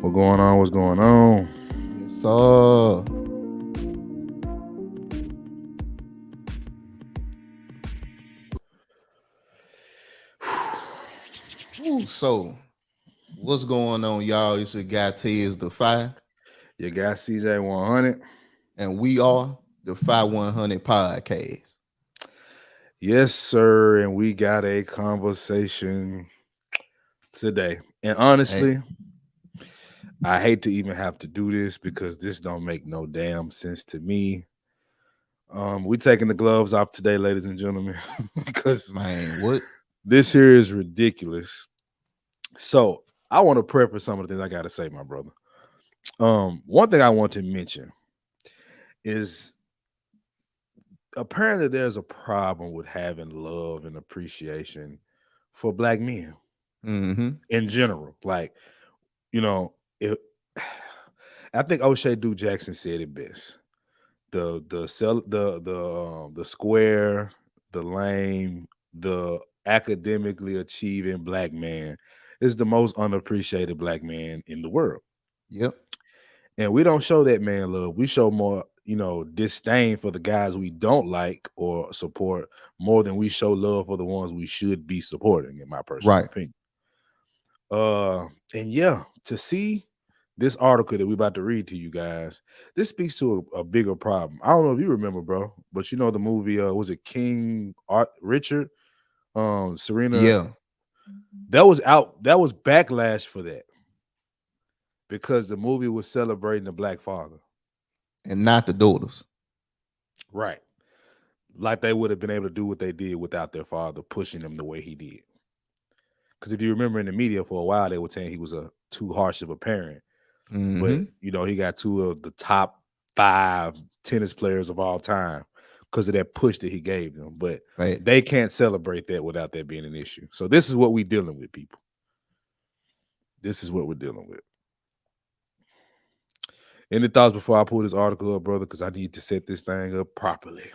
What going on? What's going on? Yes, sir. So, what's going on, y'all? It's your guy Tez the Five, Your guy CJ 100. and we are the 5100 Podcast. Yes, sir. And we got a conversation today. And Hey, honestly, I hate to even have to do this because this don't make no damn sense to me. We taking the gloves off today, ladies and gentlemen, because man, what? this here is ridiculous. So I want to preface some of the things I gotta say, my brother. One thing I want to mention is apparently there's a problem with having love and appreciation for black men Mm-hmm. in general. Like, you know, it, I think O'Shea Duke Jackson said it best. The square, the lame, the academically achieving black man is the most unappreciated black man in the world. Yep. And we don't show that man love. We show more, disdain for the guys we don't like or support more than we show love for the ones we should be supporting, in my personal Right. opinion. And yeah, to see this article that we're about to read to you guys, this speaks to a bigger problem. I don't know if you remember, bro, but you know the movie, was it King Richard? Serena, Yeah. that was backlash for that because the movie was celebrating the black father. And not the daughters. Right. Like they would have been able to do what they did without their father pushing them the way he did. Because if you remember in the media for a while, they were saying he was too harsh of a parent. But Mm-hmm. he got two of the top 5 tennis players of all time because of that push that he gave them. But Right. they can't celebrate that without that being an issue. So this is what we're dealing with, people. This is what we're dealing with. Any thoughts before I pull this article up, brother? Because I need to set this thing up properly.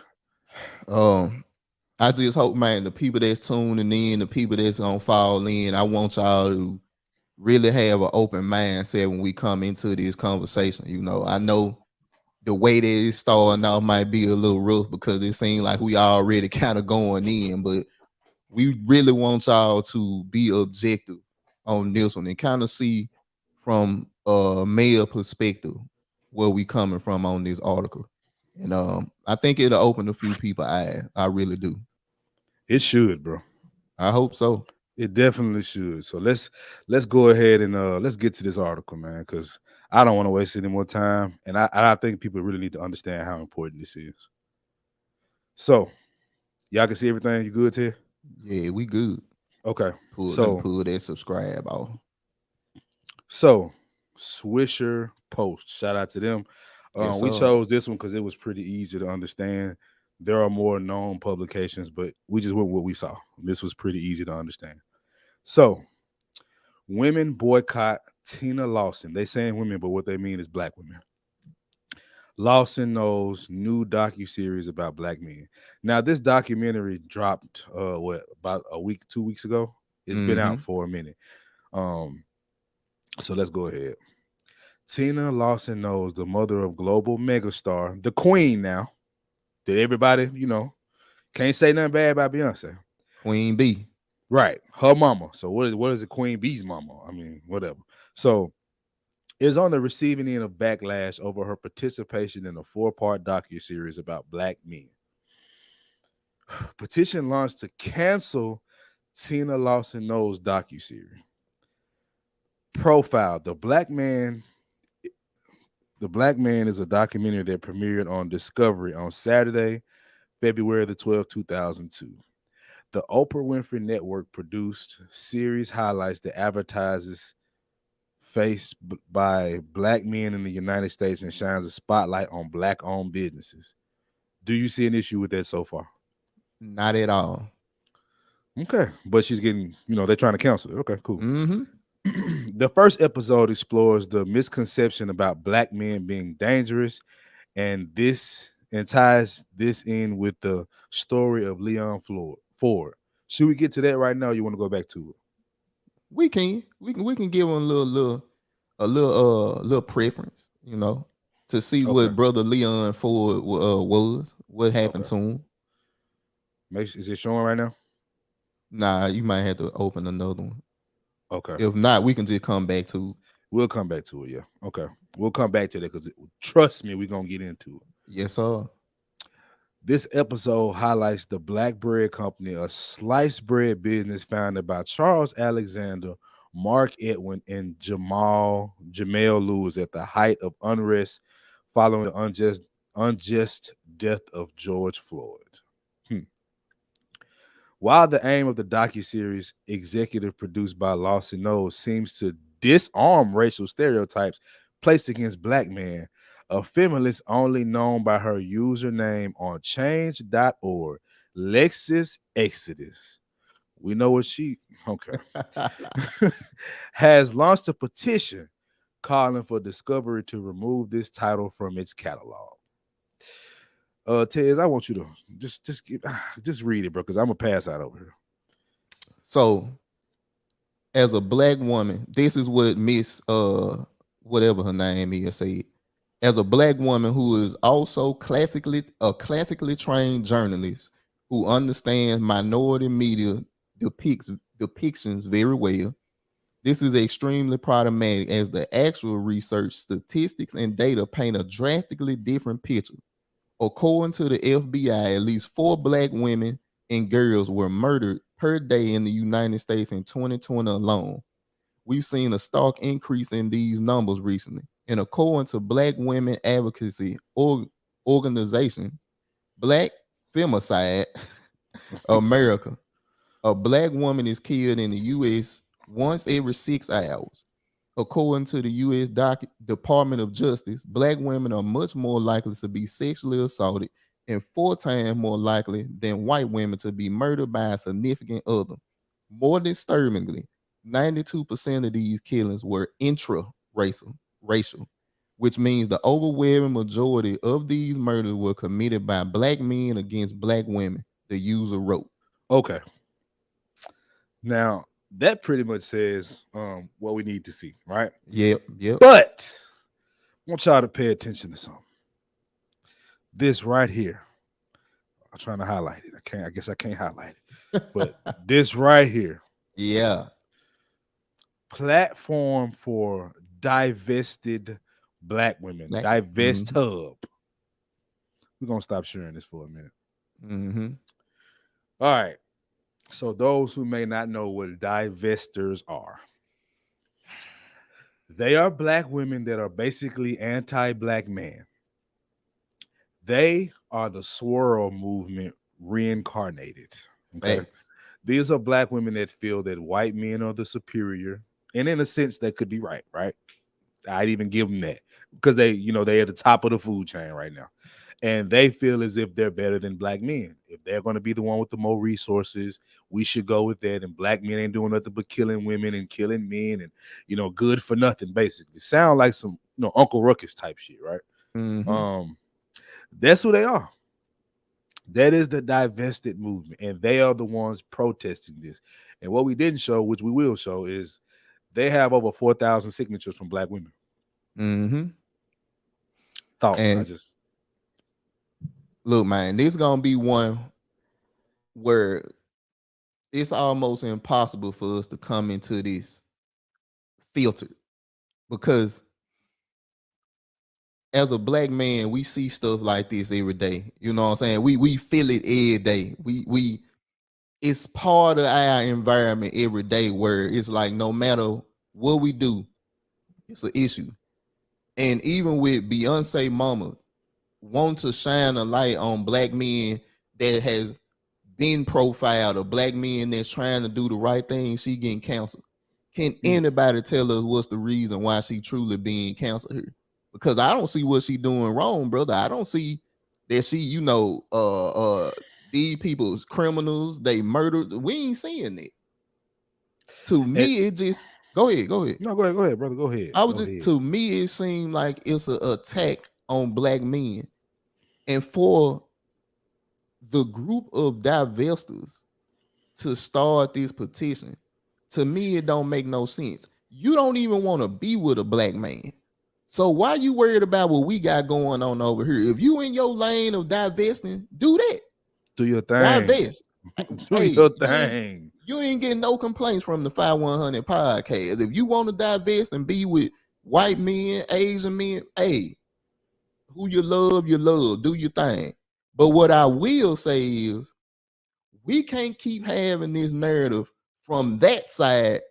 I just hope, man, the people that's tuning in, the people that's gonna fall in, I want y'all to really have an open mindset when we come into this conversation. I know the way that it's starting off might be a little rough because it seems like we already kind of going in, but we really want y'all to be objective on this one and kind of see from a male perspective where we coming from on this article. And I think it'll open a few people eyes. I really do. It should, bro. I hope so. It definitely should. So let's go ahead and let's get to this article, man, because I don't want to waste any more time, and I think people really need to understand how important this is. So y'all can see everything. You good, Ted? Yeah, we good. Okay. Let me So pull that subscribe off. so Swisher Post. Shout out to them. Yes, We sir. chose this one because it was pretty easy to understand. There are more known publications, but we just went with what we saw. This was pretty easy to understand. So women boycott Tina Lawson. They saying women, but what they mean is black women. Lawson Knowles' new docuseries about black men. Now, this documentary dropped about a week, 2 weeks ago. It's been Mm-hmm. out for a minute. So let's go ahead. Tina Lawson Knowles, the mother of global megastar, the queen now. That everybody, can't say nothing bad about Beyonce. Queen B. Right. Her mama. So what is the Queen Bee's mama? I mean, whatever. So is on the receiving end of backlash over her participation in a 4-part docuseries about black men. Petition launched to cancel Tina Lawson Knowles docuseries. Profile: The Black Man is a documentary that premiered on Discovery on Saturday, February the 12th, 2002. The Oprah Winfrey Network produced series highlights that advertises faced by black men in the United States and shines a spotlight on black-owned businesses. Do you see an issue with that so far? Not at all. Okay, but she's getting, they're trying to cancel it. Okay, cool. Mm-hmm. The first episode explores the misconception about black men being dangerous, and ties this in with the story of Leon Ford. Should we get to that right now? Or you want to go back to it? We can give them a little a little preference, to see Okay. what brother Leon Ford was, what happened Okay. to him. Is it showing right now? Nah, you might have to open another one. Okay. If not, we can just come back to. We'll come back to it. Yeah. Okay. We'll come back to that because trust me, we're gonna get into it. Yes, sir. This episode highlights the Black Bread Company, a sliced bread business founded by Charles Alexander, Mark Edwin, and Jamel Lewis at the height of unrest following the unjust death of George Floyd. Hmm. While the aim of the docuseries, executive produced by Lawson Knowles, seems to disarm racial stereotypes placed against black men, a feminist only known by her username on change.org, Lexis Exodus. We know what she, okay, has launched a petition calling for Discovery to remove this title from its catalog. Tez, I want you to just read it, bro, because I'm gonna pass out over here. So, as a black woman, this is what Miss whatever her name is said. As a black woman who is also classically trained journalist who understands minority media depictions very well, this is extremely problematic as the actual research, statistics, and data paint a drastically different picture. According to the FBI, at least 4 black women and girls were murdered per day in the United States in 2020 alone. We've seen a stark increase in these numbers recently. And according to Black Women Advocacy Organization, Black Femicide America, a black woman is killed in the U.S. once every 6 hours. According to the U.S. Department of Justice, black women are much more likely to be sexually assaulted and 4 times more likely than white women to be murdered by a significant other. More disturbingly, 92% of these killings were racial, which means the overwhelming majority of these murders were committed by black men against black women, the user wrote. Okay. Now that pretty much says what we need to see, right? Yep. But I want y'all to pay attention to something. This right here. I'm trying to highlight it. I guess I can't highlight it. But this right here. Yeah. Platform for divested black women. Divest Hub. We're gonna stop sharing this for a minute. Mm-hmm. All right. So those who may not know what divesters are, they are black women that are basically anti-black men. They are the swirl movement reincarnated. Okay. Facts. These are black women that feel that white men are the superior. And in a sense, that could be right, right? I'd even give them that because they're at the top of the food chain right now. And they feel as if they're better than black men. If they're going to be the one with the more resources, we should go with that. And black men ain't doing nothing but killing women and killing men and, good for nothing, basically. Sound like some, Uncle Ruckus type shit, right? Mm-hmm. That's who they are. That is the divested movement. And they are the ones protesting this. And what we didn't show, which we will show, is they have over 4,000 signatures from black women. Mm-hmm. Thoughts? And look, man, this is gonna be one where it's almost impossible for us to come into this filtered because as a black man, we see stuff like this every day. You know what I'm saying? We feel it every day. We it's part of our environment every day where it's like no matter what we do, it's an issue. And even with Beyonce mama want to shine a light on black men that has been profiled or black men that's trying to do the right thing, she getting canceled. Can anybody tell us what's the reason why she truly being canceled here? Because I don't see what she doing wrong, brother. I don't see that she, these people's criminals, they murdered. We ain't seeing it. To me, it just go ahead. No, go ahead, brother. Go ahead. To me, it seemed like it's an attack on black men. And for the group of divestors to start this petition, to me, it don't make no sense. you don't even want to be with a black man. So why you worried about what we got going on over here? If you in your lane of divesting, do that. Do your thing. Divest. Do Hey, your thing. you ain't getting no complaints from the 5100 podcast. If you want to divest and be with white men, Asian men, hey, who you love, do your thing. But what I will say is we can't keep having this narrative from that side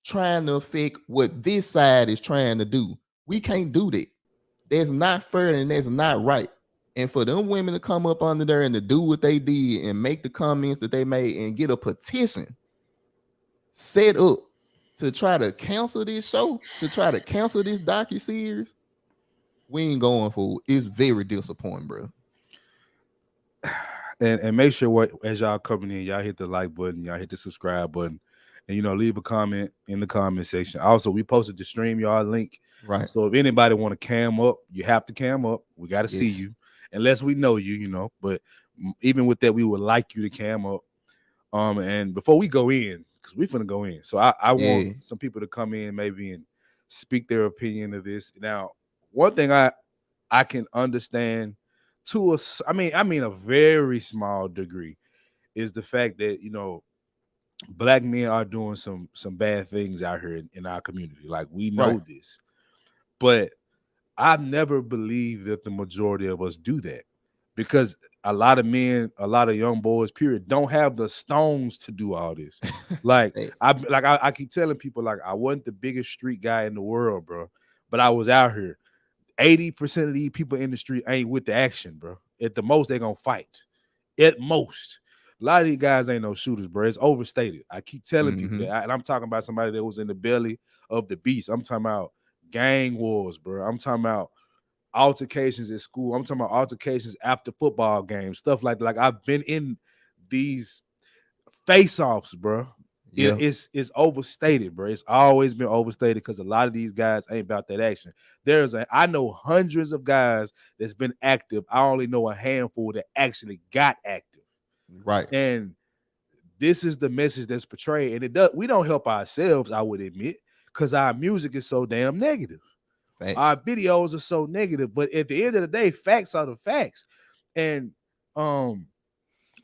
trying to affect what this side is trying to do. We can't do that. That's not fair and that's not right. And for them women to come up under there and to do what they did and make the comments that they made and get a petition set up to try to cancel this show, to try to cancel this docu-series, we ain't going for it. It's very disappointing, bro. And make sure as y'all coming in, y'all hit the like button, y'all hit the subscribe button, and leave a comment in the comment section. Also, we posted the StreamYard link. Right. So if anybody want to cam up, you have to cam up. We got to see you, unless we know you, But even with that, we would like you to cam up. And before we go in, because we finna go in, so I want some people to come in maybe and speak their opinion of this. Now, one thing I can understand to us, I mean a very small degree, is the fact that black men are doing some bad things out here in our community. Like, we know this, but I've never believed that the majority of us do that, because a lot of men, a lot of young boys, period, don't have the stones to do all this. Like, I keep telling people, like, I wasn't the biggest street guy in the world, bro, but I was out here. 80% of these people in the street ain't with the action, bro. At the most, they're gonna fight. At most. A lot of these guys ain't no shooters, bro. It's overstated. I keep telling people that. And I'm talking about somebody that was in the belly of the beast. I'm talking about gang wars, bro. I'm talking about altercations at school. I'm talking about altercations after football games, stuff like that. Like, I've been in these face-offs, bro. Yeah. It's overstated, bro. It's always been overstated because a lot of these guys ain't about that action. I know hundreds of guys that's been active. I only know a handful that actually got active. Right. And this is the message that's portrayed. And we don't help ourselves, I would admit, because our music is so damn negative. Facts. Our videos are so negative. But at the end of the day, facts are the facts. And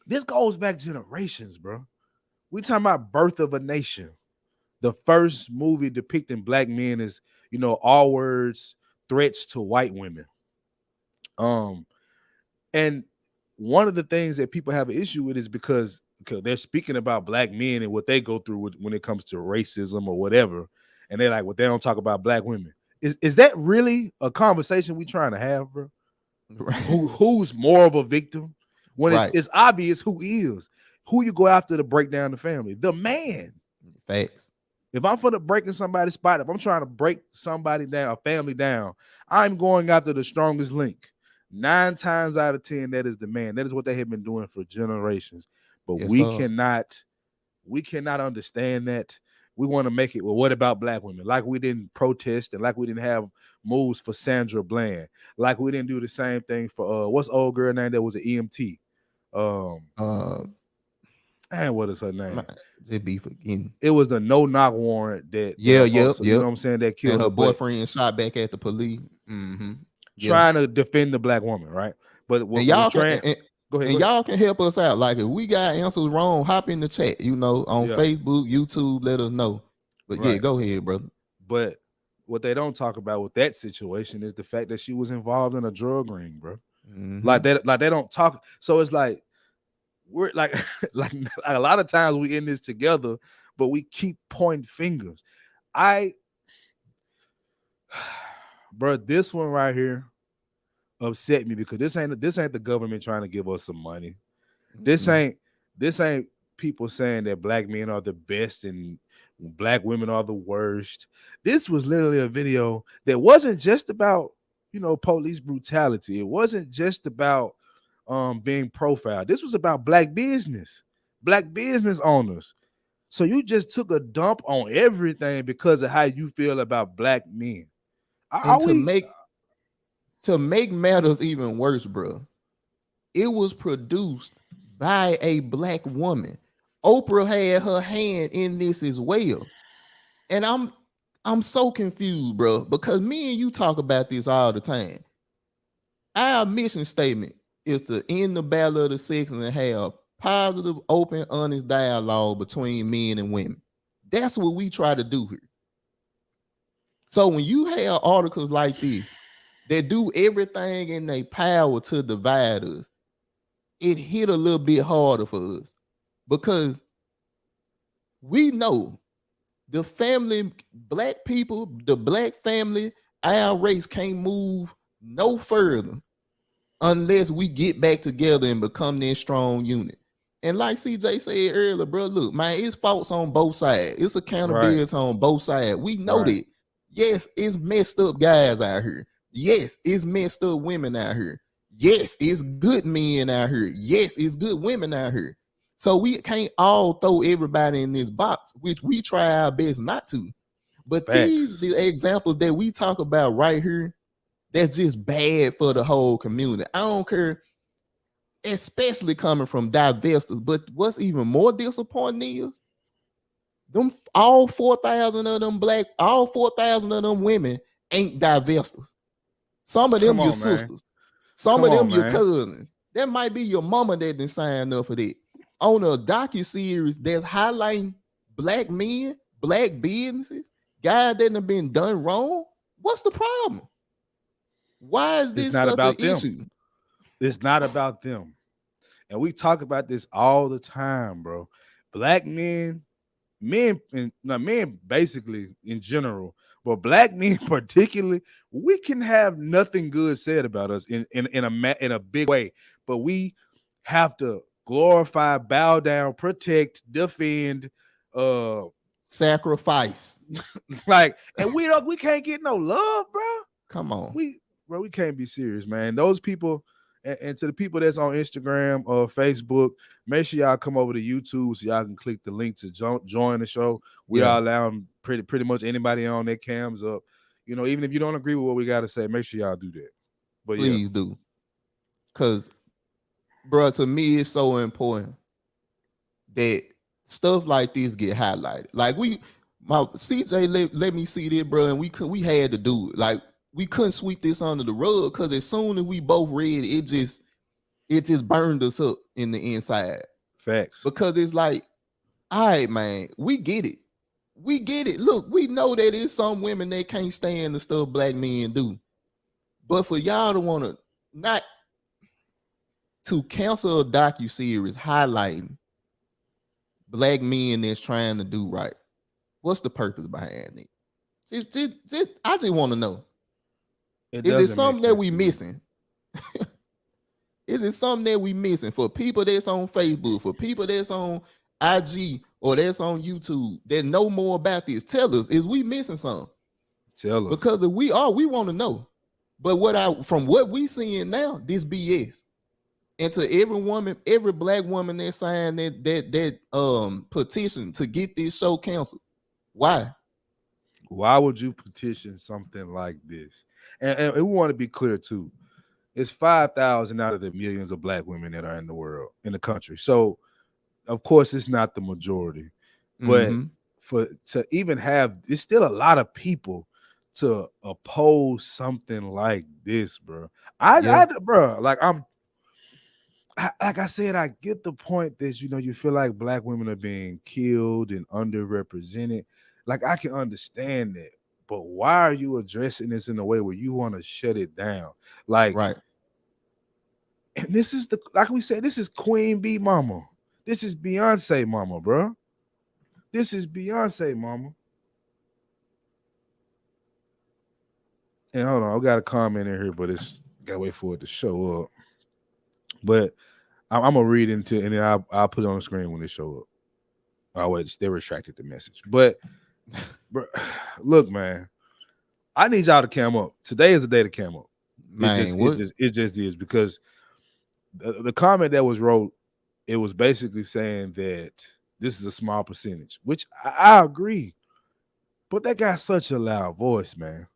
this goes back generations, bro. We talking about Birth of a Nation, the first movie depicting black men as, all words, threats to white women. And one of the things that people have an issue with is because they're speaking about black men and what they go through when it comes to racism or whatever. And they're like, well, they don't talk about black women. Is that really a conversation we trying to have, bro? Right. Who's more of a victim? When it's obvious who is. Who you go after to break down the family? The man. Facts. If I'm for the breaking somebody's spot, if I'm trying to break somebody down, a family down, I'm going after the strongest link. 9 times out of 10, that is the man. That is what they have been doing for generations. But we cannot understand that. We want to make it, well, what about black women? Like, we didn't protest and like we didn't have moves for Sandra Bland. Like, we didn't do the same thing for what's the old girl name that was an EMT? And what is her name? It was the no-knock warrant that you know what I'm saying, that killed and her boyfriend shot back at the police. Trying to defend the black woman, right? But y'all go ahead. Y'all can help us out. Like, if we got answers wrong, hop in the chat, on Facebook, YouTube, let us know. But go ahead, brother. But what they don't talk about with that situation is the fact that she was involved in a drug ring, bro. Like they don't talk. So it's like, we're like a lot of times we in this together, but we keep pointing fingers. Bro, this one right here upset me because this ain't the government trying to give us some money. This ain't people saying that black men are the best and black women are the worst. This was literally a video that wasn't just about, police brutality. It wasn't just about being profiled. This was about black business owners. So you just took a dump on everything because of how you feel about black men. To make matters even worse, bro, it was produced by a black woman. Oprah had her hand in this as well. And I'm I'm so confused, bro, because me and you talk about this all the time. Our mission statement is to end the battle of the sexes and have positive, open, honest dialogue between men and women. That's what we try to do here. So when you have articles like this that do everything in their power to divide us, it hit a little bit harder for us because we know the family, black people, the black family, our race can't move no further unless we get back together and become this strong unit. And like CJ said earlier, bro, look, man, it's faults on both sides. It's Right. accountability on both sides. We know Right. that. Yes, it's messed up guys out here. Yes, it's messed up women out here. Yes, it's good men out here. Yes, it's good women out here. So we can't all throw everybody in this box, which we try our best not to. But these Facts. the examples that we talk about right here, that's just bad for the whole community. I don't care, especially coming from divestors. But what's even more disappointing is them all 4,000 of them all 4,000 of them women ain't divestors. Some of them Come your on, man. sisters, some Come of on, them your man. cousins. That might be your mama that didn't sign up for that. On a docu-series that's highlighting black men, black businesses, guys that have been done wrong. What's the problem? Why is It's this not such an about them. issue? It's not about them. And we talk about this all the time, bro. Black men, and men basically in general, but black men particularly, we can have nothing good said about us in a big way, but we have to glorify, bow down, protect, defend, uh, Sacrifice. like, and we can't get no love, bro. Come on. We can't be serious, man. Those people, and to the people that's on Instagram or Facebook, make sure y'all come over to YouTube so y'all can click the link to join the show. We Yeah, are allowing pretty much anybody on their cams up. You know, even if you don't agree with what we got to say, make sure y'all do that. But yeah, please do. Cause, bro, to me, it's so important that stuff like this get highlighted. Like my CJ let me see this, bro, and we had to do it. Like we couldn't sweep this under the rug because as soon as we both read it, it just burned us up in the inside. facts. Because it's like, all right, man, we get it. We get it. Look, we know that it's some women that can't stand the stuff black men do. But for y'all to want to not to cancel a docu-series highlighting black men that's trying to do right, what's the purpose behind it? I just want to know. It Is it doesn't make something that sense we to me. missing? Is it something that we missing for people that's on Facebook, for people that's on IG or that's on YouTube that know more about this? Tell us, is we missing something? Tell us. Because if we are, we want to know. But from what we seeing now, this BS. And to every woman, every black woman that signed that petition to get this show canceled. Why? Why would you petition something like this? And we want to be clear too. It's 5,000 out of the millions of black women that are in the world, in the country. So, of course, it's not the majority, but to even have, it's still a lot of people to oppose something like this, bro. Bro, like like I said, I get the point that you feel like black women are being killed and underrepresented. Like I can understand that, but why are you addressing this in a way where you want to shut it down? Like, Right. and this is like we said, this is Queen Bee Mama. This is Beyonce Mama, bro. This is Beyonce Mama. And hold on, I got a comment in here, but it's gotta wait for it to show up. But I'm gonna read into it and then I'll put it on the screen when it show up. Oh wait, they retracted the message. But bro, look, man, I need y'all to cam up. Today is the day to cam up. Man, It just is because the comment that was wrote, it was basically saying that this is a small percentage, which I agree. But that got such a loud voice, man.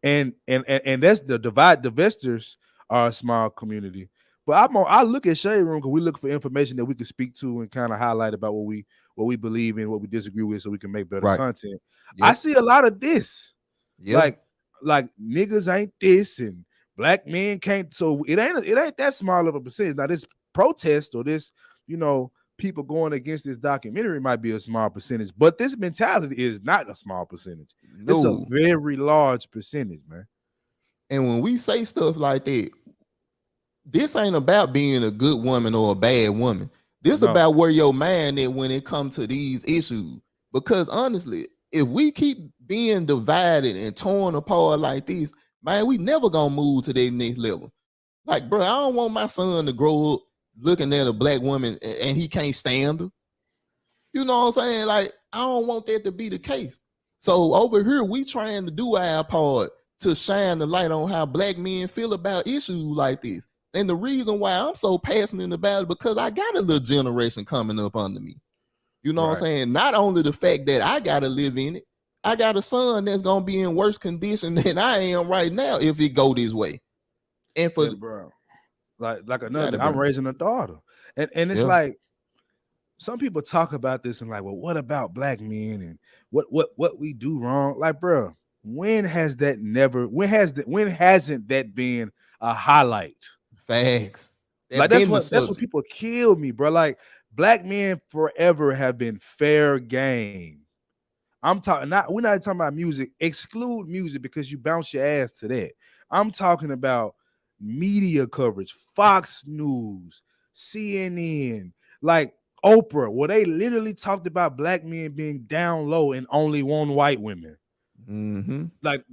And that's the divide. Divestors are a small community. But I look at Shade Room because we look for information that we can speak to and kind of highlight about what what we believe in, what we disagree with, so we can make better Right. content. I Yep. see a lot of this. Yeah. Like niggas ain't this and black men can't. So it ain't that small of a percentage. Now this protest or this, people going against this documentary might be a small percentage, but this mentality is not a small percentage. It's a No. very large percentage, man. And when we say stuff like that, this ain't about being a good woman or a bad woman. This No. about where your mind is when it comes to these issues. Because honestly, if we keep being divided and torn apart like this, man, we never gonna move to that next level. Like, bro, I don't want my son to grow up looking at a black woman and he can't stand her. You know what I'm saying? Like, I don't want that to be the case. So over here, we trying to do our part to shine the light on how black men feel about issues like this. And the reason why I'm so passionate about it because I got a little generation coming up under me. You know what I'm saying? Not only the fact that I got to live in it, I got a son that's going to be in worse condition than I am right now if it go this way. And for bro, like another, I'm raising a daughter. And it's like, some people talk about this and like, well, what about black men and what we do wrong? Like, bro, when hasn't that been a highlight? Facts. Like that's what people kill me, bro. Like black men forever have been fair game. We're not talking about music. Exclude music because you bounce your ass to that. I'm talking about media coverage, Fox News, CNN, like Oprah, where they literally talked about black men being down low and only want white women. Mm-hmm. Like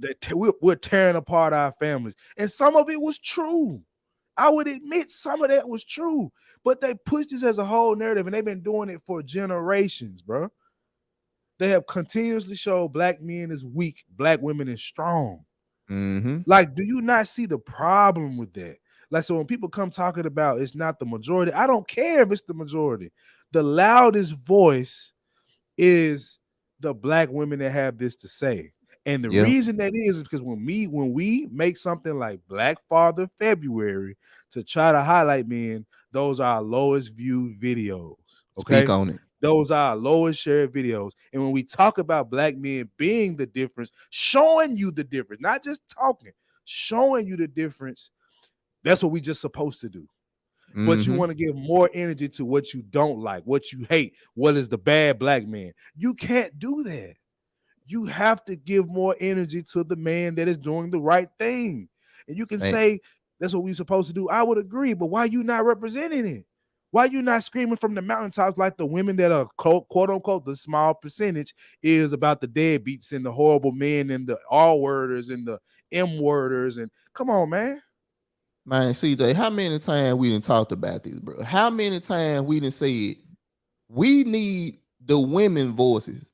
we're tearing apart our families, and some of it was true. I would admit some of that was true, but they pushed this as a whole narrative, and they've been doing it for generations, bro. They have continuously showed black men is weak, black women is strong. Mm-hmm. Like, do you not see the problem with that? Like, so when people come talking about it's not the majority, I don't care if it's the majority. The loudest voice is the black women that have this to say. And the reason that is because when we make something like Black Father February to try to highlight men, those are our lowest viewed videos. Okay. Speak on it. Those are our lowest shared videos. And when we talk about black men being the difference, showing you the difference, not just talking, showing you the difference, that's what we just supposed to do. Mm-hmm. But you want to give more energy to what you don't like, what you hate, what is the bad black man. You can't do that. You have to give more energy to the man that is doing the right thing. And you can say that's what we're supposed to do. I would agree, but why are you not representing it? Why are you not screaming from the mountaintops like the women that are quote unquote the small percentage is about the deadbeats and the horrible men and the R-worders and the M-worders? And come on, man. Man, CJ, how many times we done talked about this, bro? How many times we done said we need the women voices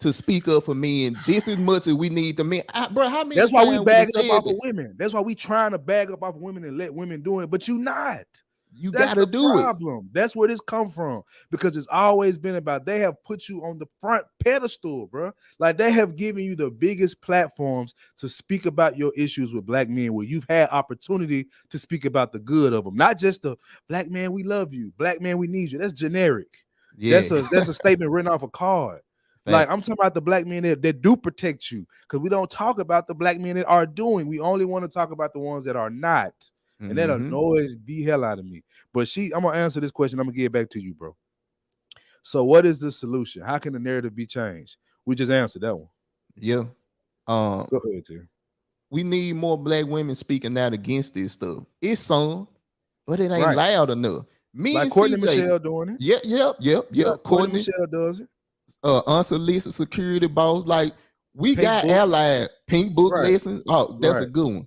to speak up for men just as much as we need the men. Bro, how many That's why we bag up off of women. That's why we trying to bag up off of women and let women do it, but you not. You gotta do it. That's where this come from, because it's always been about they have put you on the front pedestal, bro. Like they have given you the biggest platforms to speak about your issues with black men, where you've had opportunity to speak about the good of them, not just the black man we love you, black man we need you. That's generic. Yeah, that's a statement written off a card. Like I'm talking about the black men that do protect you, because we don't talk about the black men that are doing. We only want to talk about the ones that are not. And that annoys the hell out of me. But I'm going to answer this question. I'm going to get it back to you, bro. So what is the solution? How can the narrative be changed? We just answered that one. Yeah. Go ahead, Tim. We need more black women speaking out against this stuff. It's some, but it ain't loud enough. Me like and Courtney CJ, Michelle doing it. Yep. Courtney Michelle does it. Unsolicited security boss. Like we Pink got book. Allied Pink Book lessons. Oh, that's a good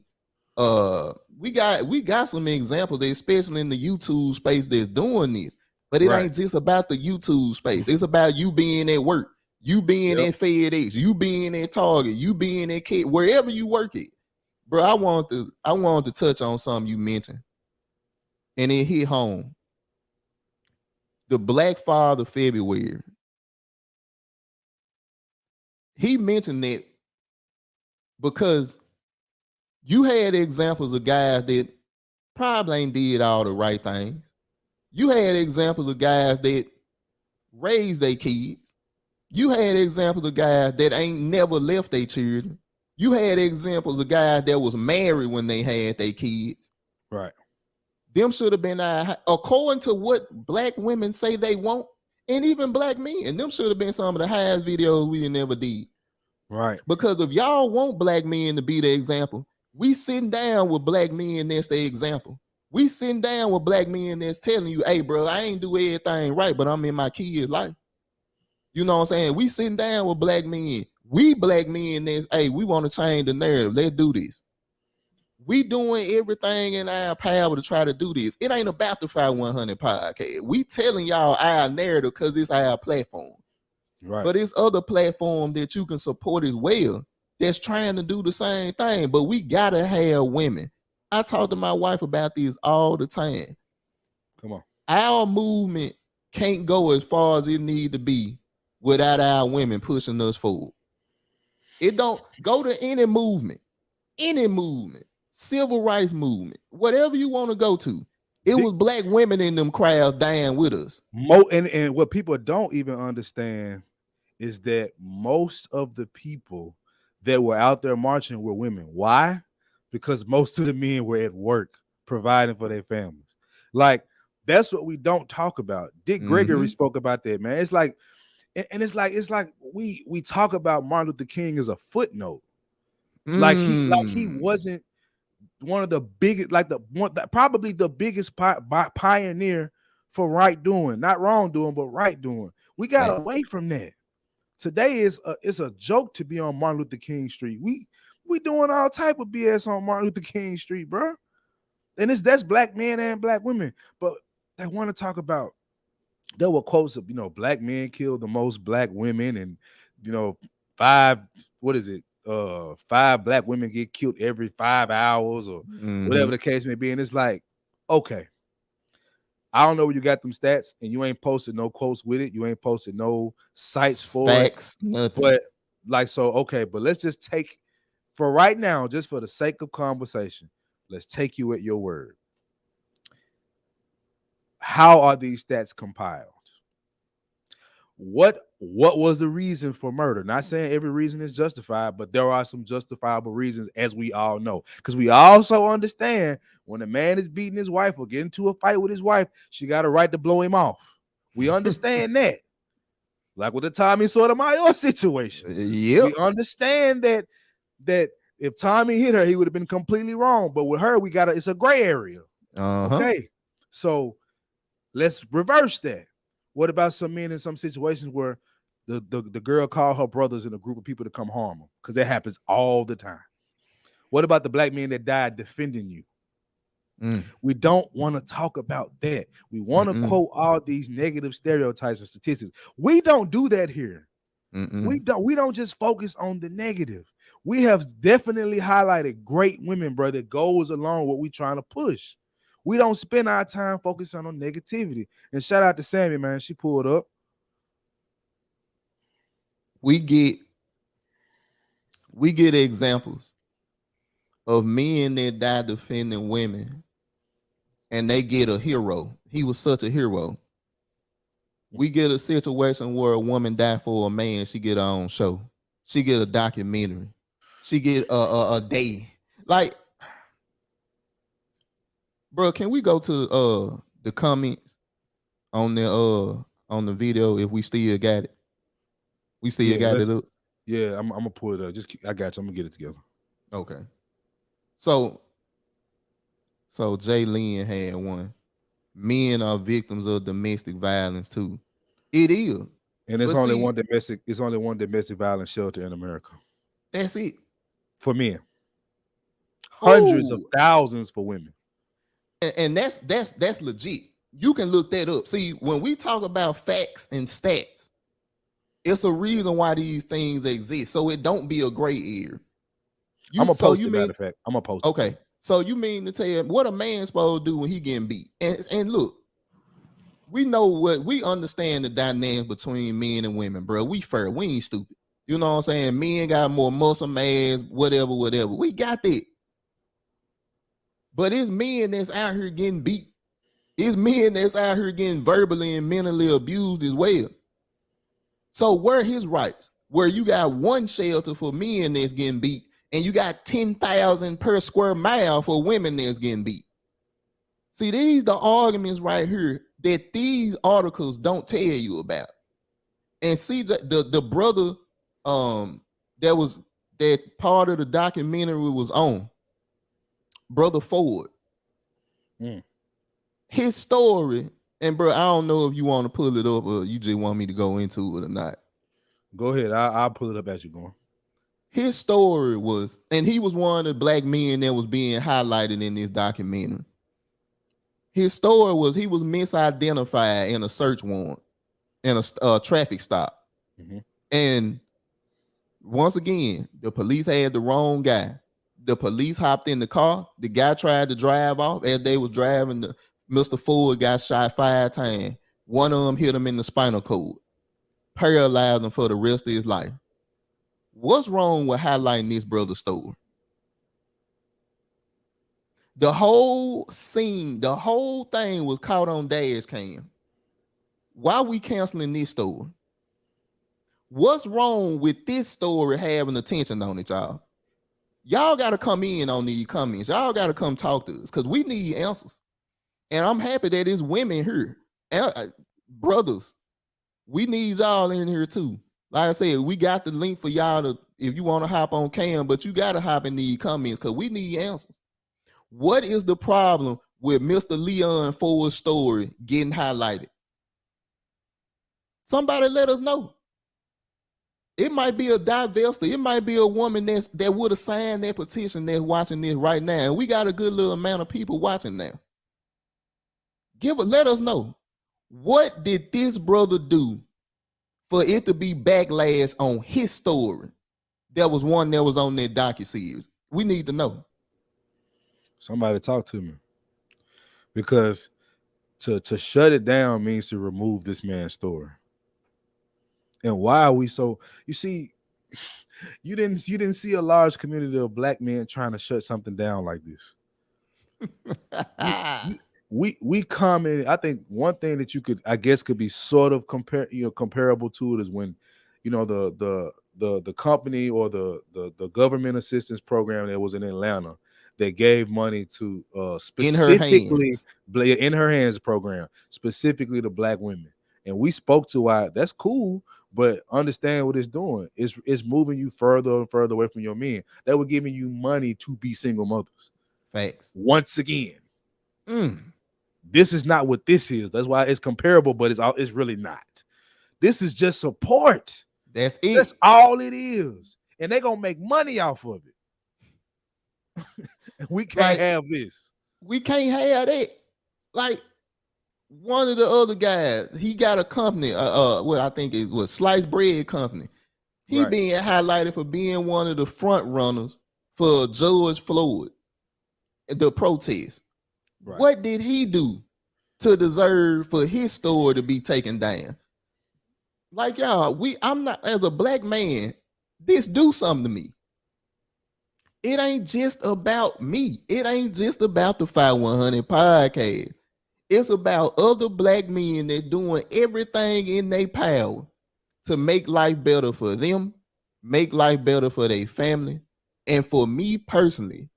one. We got some examples, especially in the YouTube space, that's doing this. But it ain't just about the YouTube space. It's about you being at work, you being at FedEx, you being at Target, you being at Kit, wherever you work at. Bro, I want to touch on something you mentioned, and it hit home. The Black Father February. He mentioned that because you had examples of guys that probably ain't did all the right things. You had examples of guys that raise their kids. You had examples of guys that ain't never left their children. You had examples of guys that was married when they had their kids. Right. Them should have been according to what black women say they want, and even black men. Them should have been some of the highest videos we never did. Right. Because if y'all want black men to be the example, we sitting down with black men that's the example. We sitting down with black men that's telling you, hey, bro, I ain't do everything right, but I'm in my kid's life. You know what I'm saying? We sitting down with black men. We black men that's, hey, we want to change the narrative. Let's do this. We doing everything in our power to try to do this. It ain't about the 5100 podcast. We telling y'all our narrative because it's our platform. Right. But it's other platform that you can support as well that's trying to do the same thing. But we gotta have women. I talk to my wife about this all the time. Come on. Our movement can't go as far as it need to be without our women pushing us forward. It don't go to any movement, civil rights movement, whatever you want to go to. It was black women in them crowds dying with us. And what people don't even understand is that most of the people that were out there marching were women. Why? Because most of the men were at work providing for their families. Like, that's what we don't talk about. Dick Gregory spoke about that, man. It's like we talk about Martin Luther King as a footnote. Like he wasn't one of the biggest, probably the biggest pioneer for right doing, not wrongdoing, but right doing. We got away from that. Today it's a joke to be on Martin Luther King Street. We doing all type of BS on Martin Luther King Street, bro. And that's black men and black women. But they want to talk about, there were quotes of, black men killed the most black women, and 5 black women get killed every 5 hours, or whatever the case may be. And it's like, okay, I don't know where you got them stats, and you ain't posted no quotes with it. You ain't posted no sites for facts, it. Nothing. But okay, but let's just take, for right now, just for the sake of conversation, let's take you at your word. How are these stats compiled? What was the reason for murder? Not saying every reason is justified, but there are some justifiable reasons, as we all know. Because we also understand when a man is beating his wife or getting into a fight with his wife, she got a right to blow him off. We understand that. Like with the Tommy Sotomayor situation. Yep. We understand that if Tommy hit her, he would have been completely wrong. But with her, it's a gray area. Okay. So let's reverse that. What about some men in some situations where the girl called her brothers and a group of people to come harm them? Because that happens all the time. What about the black men that died defending you? We don't want to talk about that. We want to quote all these negative stereotypes and statistics. We don't do that here. We don't just focus on the negative. We have definitely highlighted great women, bro, that goes along with what we're trying to push. We don't spend our time focusing on negativity. And shout out to Sammy, man. She pulled up. We get examples of men that die defending women, and they get a hero. He was such a hero. We get a situation where a woman died for a man. She get her own show. She get a documentary. She get a day. Like, bro, can we go to the comments on the video if we still got it? We still got it up? Yeah, I'm gonna pull it up. I got you. I'm gonna get it together. Okay. So Jay Lynn had one. Men are victims of domestic violence too. It is. And it's only one domestic violence shelter in America. That's it. For men. Hundreds of thousands for women. And that's legit. You can look that up. See, when we talk about facts and stats, it's a reason why these things exist. So it don't be a gray area. I'm gonna post it, matter of fact. I'm gonna post it. Okay. So you mean to tell him what a man's supposed to do when he getting beat? And look, we understand the dynamics between men and women, bro. We fair. We ain't stupid. You know what I'm saying? Men got more muscle mass, whatever. We got that. But it's men that's out here getting beat. It's men that's out here getting verbally and mentally abused as well. So where are his rights? Where you got one shelter for men that's getting beat, and you got 10,000 per square mile for women that's getting beat. See, these the arguments right here that these articles don't tell you about. And see the brother that was that part of the documentary was on, Brother Ford. Mm. His story, and bro, I don't know if you want to pull it up or you just want me to go into it or not. Go ahead. I'll pull it up as you're going. His story was, and he was one of the black men that was being highlighted in this documentary. His story was he was misidentified in a search warrant in a traffic stop. Mm-hmm. And once again, the police had the wrong guy. The police hopped in the car. The guy tried to drive off. As they was driving, Mr. Ford got shot 5 times. One of them hit him in the spinal cord, paralyzed him for the rest of his life. What's wrong with highlighting this brother's story? The whole scene, the whole thing was caught on dash cam. Why we canceling this story? What's wrong with this story having attention on it, y'all? Y'all got to come in on these comments. Y'all got to come talk to us because we need answers. And I'm happy that it's women here. Brothers, we need y'all in here too. Like I said, we got the link for y'all to, if you want to hop on cam, but you got to hop in these comments because we need answers. What is the problem with Mr. Leon Ford's story getting highlighted? Somebody let us know. It might be a divester. It might be a woman that would have signed that petition that's watching this right now. And we got a good little amount of people watching now. Let us know. What did this brother do for it to be backlash on his story? That was one that was on that docuseries. We need to know. Somebody talk to me. Because to shut it down means to remove this man's story. And why are we so? You see, you didn't see a large community of black men trying to shut something down like this. we comment. I think one thing that you could, I guess, could be sort of comparable to it is when, the company or the government assistance program that was in Atlanta that gave money to specifically in her hands program specifically to black women, and we spoke to why that's cool. But understand what it's doing. It's moving you further and further away from your men. That was giving you money to be single mothers. Facts. Once again, this is not what this is. That's why it's comparable, but it's really not. This is just support. That's it. That's all it is. And they're going to make money off of it. We can't have this. We can't have that. Like, one of the other guys, he got a company, what I think it was Sliced Bread Company. He being highlighted for being one of the front runners for George Floyd, the protest. Right. What did he do to deserve for his story to be taken down? Like, y'all, I'm not, as a black man, this do something to me. It ain't just about me. It ain't just about the 5100 podcast. It's about other black men that doing everything in their power to make life better for them, make life better for their family, and for me personally,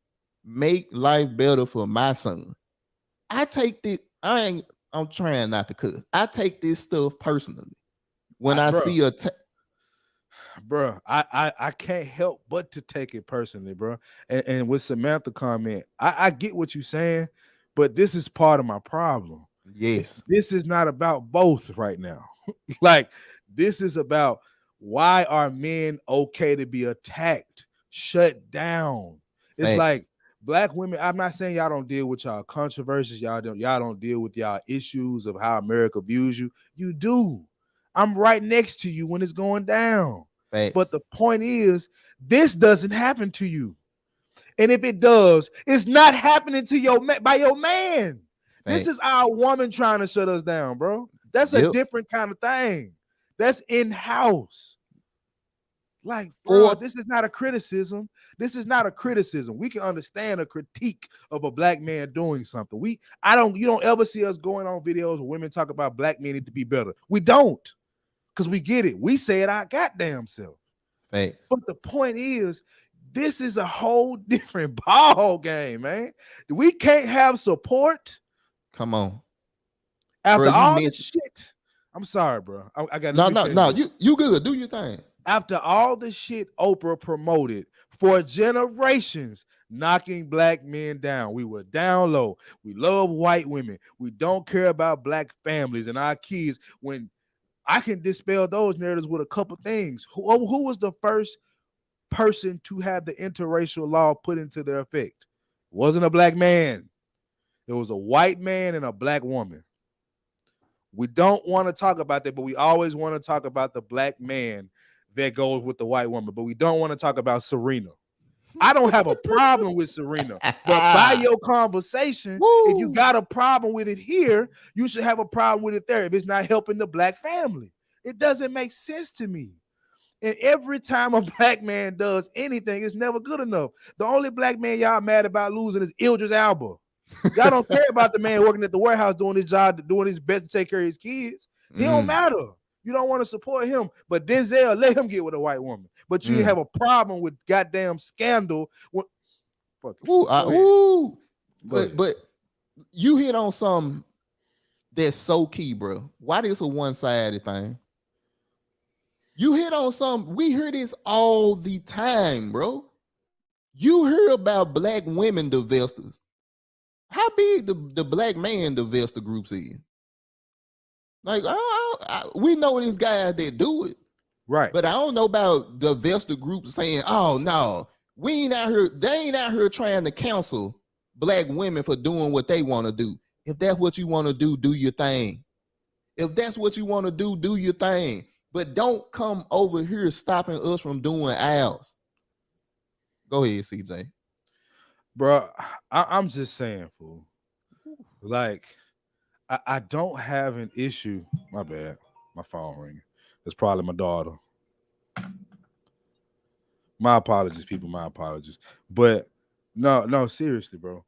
make life better for my son. I take this, I'm trying not to cuss. I take this stuff personally. When I see a bro, I can't help but to take it personally, bro. And with Samantha comment, I get what you're saying, but this is part of my problem. Yes. This is not about both right now. Like, this is about why are men okay to be attacked, shut down? It's like black women. I'm not saying y'all don't deal with y'all controversies. Y'all don't deal with y'all issues of how America views you. You do. I'm right next to you when it's going down. Facts. But the point is, this doesn't happen to you. And if it does, it's not happening to by your man. Facts. This is our woman trying to shut us down, bro. That's a different kind of thing. That's in-house. Like, bro, this is not a criticism. This is not a criticism. We can understand a critique of a black man doing something. You don't ever see us going on videos where women talk about black men need to be better. We don't. because we get it. We say it our goddamn self. Facts. But the point is, this is a whole different ball game, man. We can't have support Come on, after bro. You all this mentioned shit. I'm sorry, bro. I got no. You good? Do your thing. After all the shit Oprah promoted for generations, knocking black men down. We were down low. We love white women. We don't care about black families and our kids. When I can dispel those narratives with a couple things. Who was the first person to have the interracial law put into their effect? It wasn't a black man. It was a white man and a black woman. We don't want to talk about that, but we always want to talk about the black man that goes with the white woman, but we don't want to talk about Serena. I don't have a problem with Serena, but by your conversation, if you got a problem with it here, you should have a problem with it there if it's not helping the black family. It doesn't make sense to me. And every time a black man does anything, it's never good enough. The only black man y'all mad about losing is Idris Elba. Y'all don't care about the man working at the warehouse doing his job, doing his best to take care of his kids. He don't matter. You don't want to support him, but Denzel, let him get with a white woman. But you have a problem with goddamn Scandal. But you hit on something that's so key, bro. Why this a one-sided thing? You hit on something. We hear this all the time, bro. You hear about black women divestors. How big the black man divestor groups is? Like, we know these guys that do it. Right. But I don't know about the divestor groups saying, oh, no, we ain't out here. They ain't out here trying to counsel black women for doing what they want to do. If that's what you want to do, do your thing. If that's what you want to do your thing. But don't come over here stopping us from doing ours. Go ahead, CJ. Bro, I'm just saying, fool. Like, I don't have an issue. My bad. My phone ringing. It's probably my daughter. My apologies, people. My apologies. But no, seriously, bro.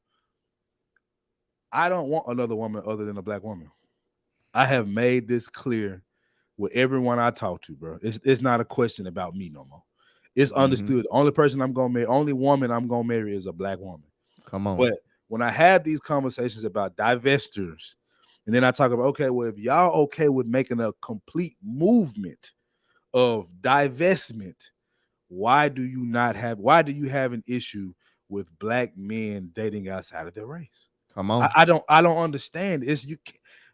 I don't want another woman other than a black woman. I have made this clear with everyone I talk to, bro. It's not a question about me no more. It's understood. The only person I'm gonna marry, only woman I'm gonna marry is a black woman. Come on. But when I have these conversations about divestors, and then I talk about, okay, well, if y'all okay with making a complete movement of divestment, why do you have an issue with black men dating outside of their race? Come on. I don't understand.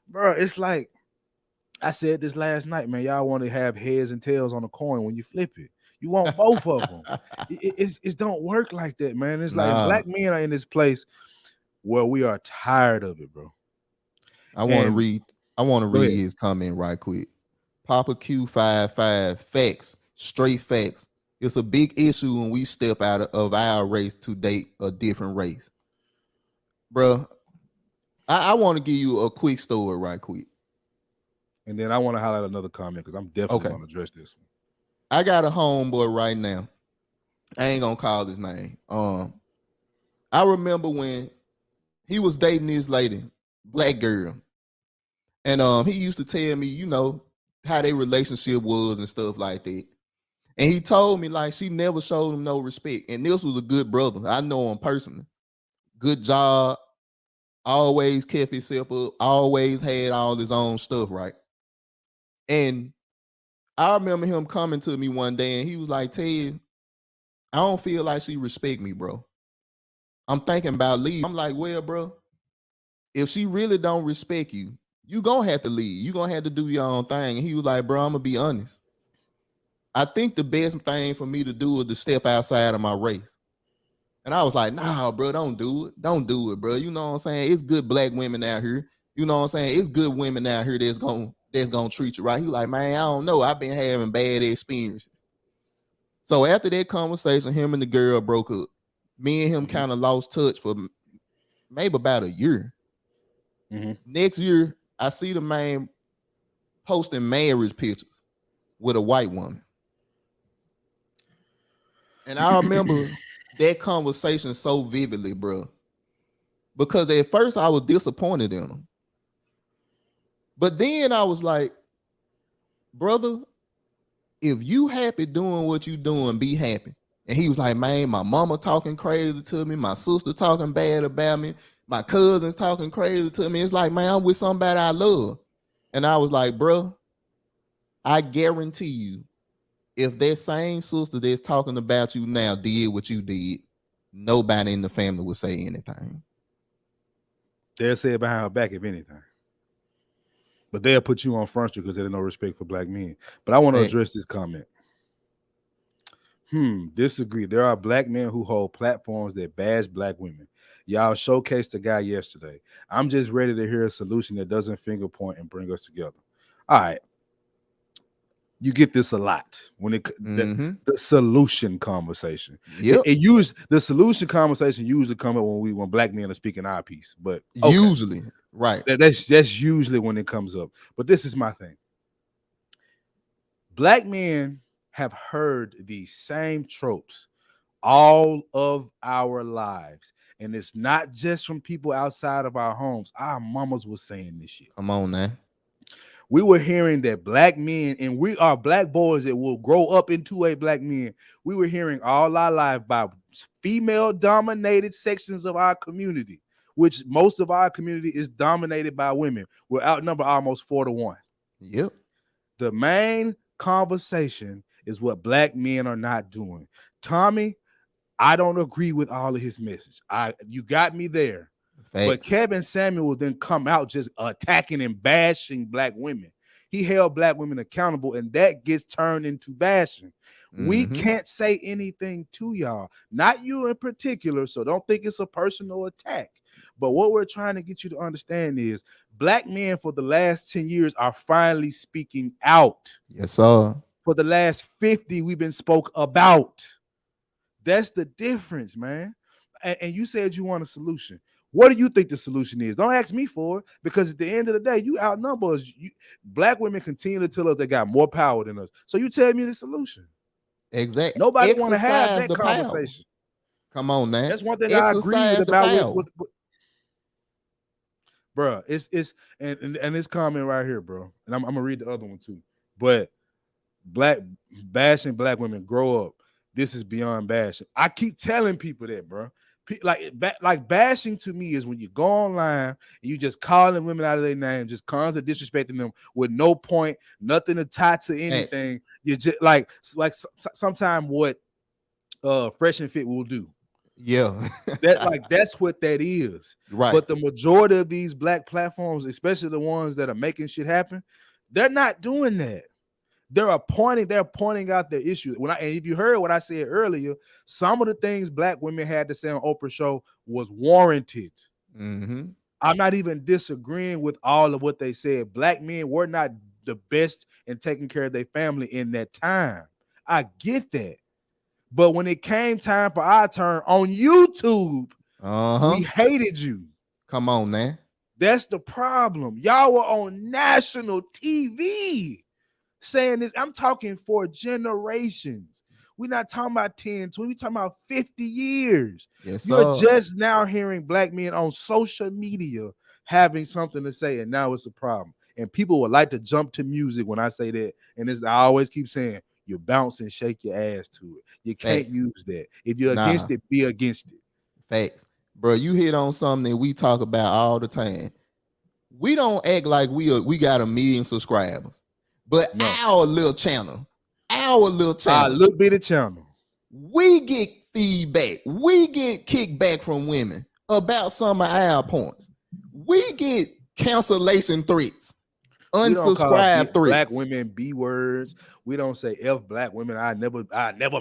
Bro, it's like I said this last night, man. Y'all want to have heads and tails on a coin when you flip it. You want both of them. It don't work like that, man. It's like black men are in this place where we are tired of it, bro. I want to read his comment right quick. Papa Q55, facts, straight facts. It's a big issue when we step out of our race to date a different race. Bro, I want to give you a quick story right quick. And then I want to highlight another comment because I'm definitely going to address this one. I got a homeboy right now. I ain't going to call his name. I remember when he was dating this lady, black girl. And he used to tell me, you know, how their relationship was and stuff like that. And he told me, like, she never showed him no respect. And this was a good brother. I know him personally. Good job. Always kept himself up. Always had all his own stuff, right? And I remember him coming to me one day and he was like, Ted, I don't feel like she respect me, bro. I'm thinking about leaving. I'm like, well, bro, if she really don't respect you, you gonna have to leave. You gonna have to do your own thing. And he was like, bro, I'm gonna be honest. I think the best thing for me to do is to step outside of my race. And I was like, nah, bro, don't do it. Don't do it, bro. You know what I'm saying? It's good black women out here. You know what I'm saying? It's good women out here that's gonna treat you right. He was like, man, I don't know. I've been having bad experiences. So after that conversation, him and the girl broke up. Me and him kind of lost touch for maybe about a year. Next year, I see the man posting marriage pictures with a white woman. And I remember that conversation so vividly, bro. Because at first I was disappointed in him. But then I was like, brother, if you happy doing what you doing, be happy. And he was like, man, my mama talking crazy to me, my sister talking bad about me, my cousins talking crazy to me. It's like, man, I'm with somebody I love. And I was like, bro, I guarantee you, if that same sister that's talking about you now did what you did, nobody in the family would say anything. They'll say it behind her back, if anything. But they'll put you on Front Street because they have no respect for black men. But I want to address this comment. Disagree. There are black men who hold platforms that bash black women. Y'all showcased the guy yesterday. I'm just ready to hear a solution that doesn't finger point and bring us together. All right. You get this a lot when the solution conversation. Yep. The solution conversation usually come up when black men are speaking our piece. But okay. Usually, right. That's usually when it comes up. But this is my thing. Black men have heard these same tropes all of our lives. And it's not just from people outside of our homes. Our mamas were saying this shit. Come on, man. We were hearing that black men, and we are black boys that will grow up into a black man. We were hearing all our life by female-dominated sections of our community, which most of our community is dominated by women. We're outnumbered almost 4-1. Yep. The main conversation is what black men are not doing. Tommy, I don't agree with all of his message. You got me there. Thanks. But Kevin Samuel will then come out just attacking and bashing black women. He held black women accountable, and that gets turned into bashing. We can't say anything to y'all, not you in particular, so don't think it's a personal attack. But what we're trying to get you to understand is black men for the last 10 years are finally speaking out. Yes, sir. For the last 50, we've been spoke about. That's the difference, man. And you said you want a solution. What do you think the solution is? Don't ask me for it, because at the end of the day, you outnumber us. Black women continue to tell us they got more power than us. So you tell me the solution. Exactly. Nobody want to have that conversation. Power. Come on, man. That's one thing I agree with about with bro. It's and this comment right here, bro. And I'm gonna read the other one too. But bashing black women, grow up. This is beyond bashing. I keep telling people that, bro. Like bashing to me is when you go online and you just calling women out of their name, just constantly disrespecting them with no point, nothing to tie to anything. You just like sometimes what Fresh and Fit will do. Yeah, that's what that is. Right. But the majority of these black platforms, especially the ones that are making shit happen, they're not doing that. They're pointing out their issues. And if you heard what I said earlier, some of the things black women had to say on Oprah's show was warranted. I'm not even disagreeing with all of what they said. Black men were not the best in taking care of their family in that time. I get that. But when it came time for our turn on YouTube, we hated you. Come on, man. That's the problem. Y'all were on national TV. Saying this, I'm talking for generations. We're not talking about 10, 20, we're talking about 50 years. Yes, You're just now hearing black men on social media having something to say, and now it's a problem. And people would like to jump to music when I say that. And I always keep saying, you bounce and shake your ass to it. You can't use that. If you're against it, be against it. Facts. Bro, you hit on something that we talk about all the time. We don't act like we got 1 million subscribers. But our little bitty channel, we get feedback. We get kickback from women about some of our points. We get cancellation threats, unsubscribe threats. Black women B words. We don't say F black women. I never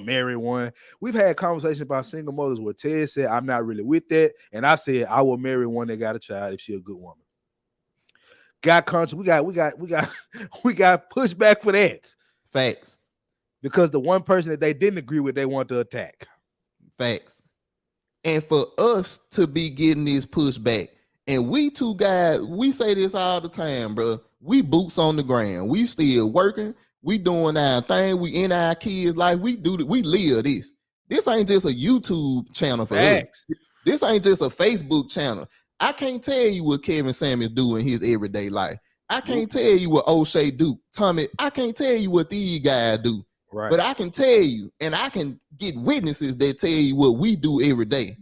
marry one. We've had conversations about single mothers where Ted said, I'm not really with that. And I said, I will marry one that got a child if she's a good woman. Got country. We got pushback for that. Facts. Because the one person that they didn't agree with, they want to attack. Facts. And for us to be getting this pushback, and we two guys, we say this all the time, bro. We boots on the ground. We still working. We doing our thing. We in our kids' life. We live this. This ain't just a YouTube channel for us. This ain't just a Facebook channel. I can't tell you what Kevin Samuels do in his everyday life. I can't tell you what O'Shea do, Tommy. I can't tell you what these guys do, Right. but I can tell you, and I can get witnesses that tell you what we do every day.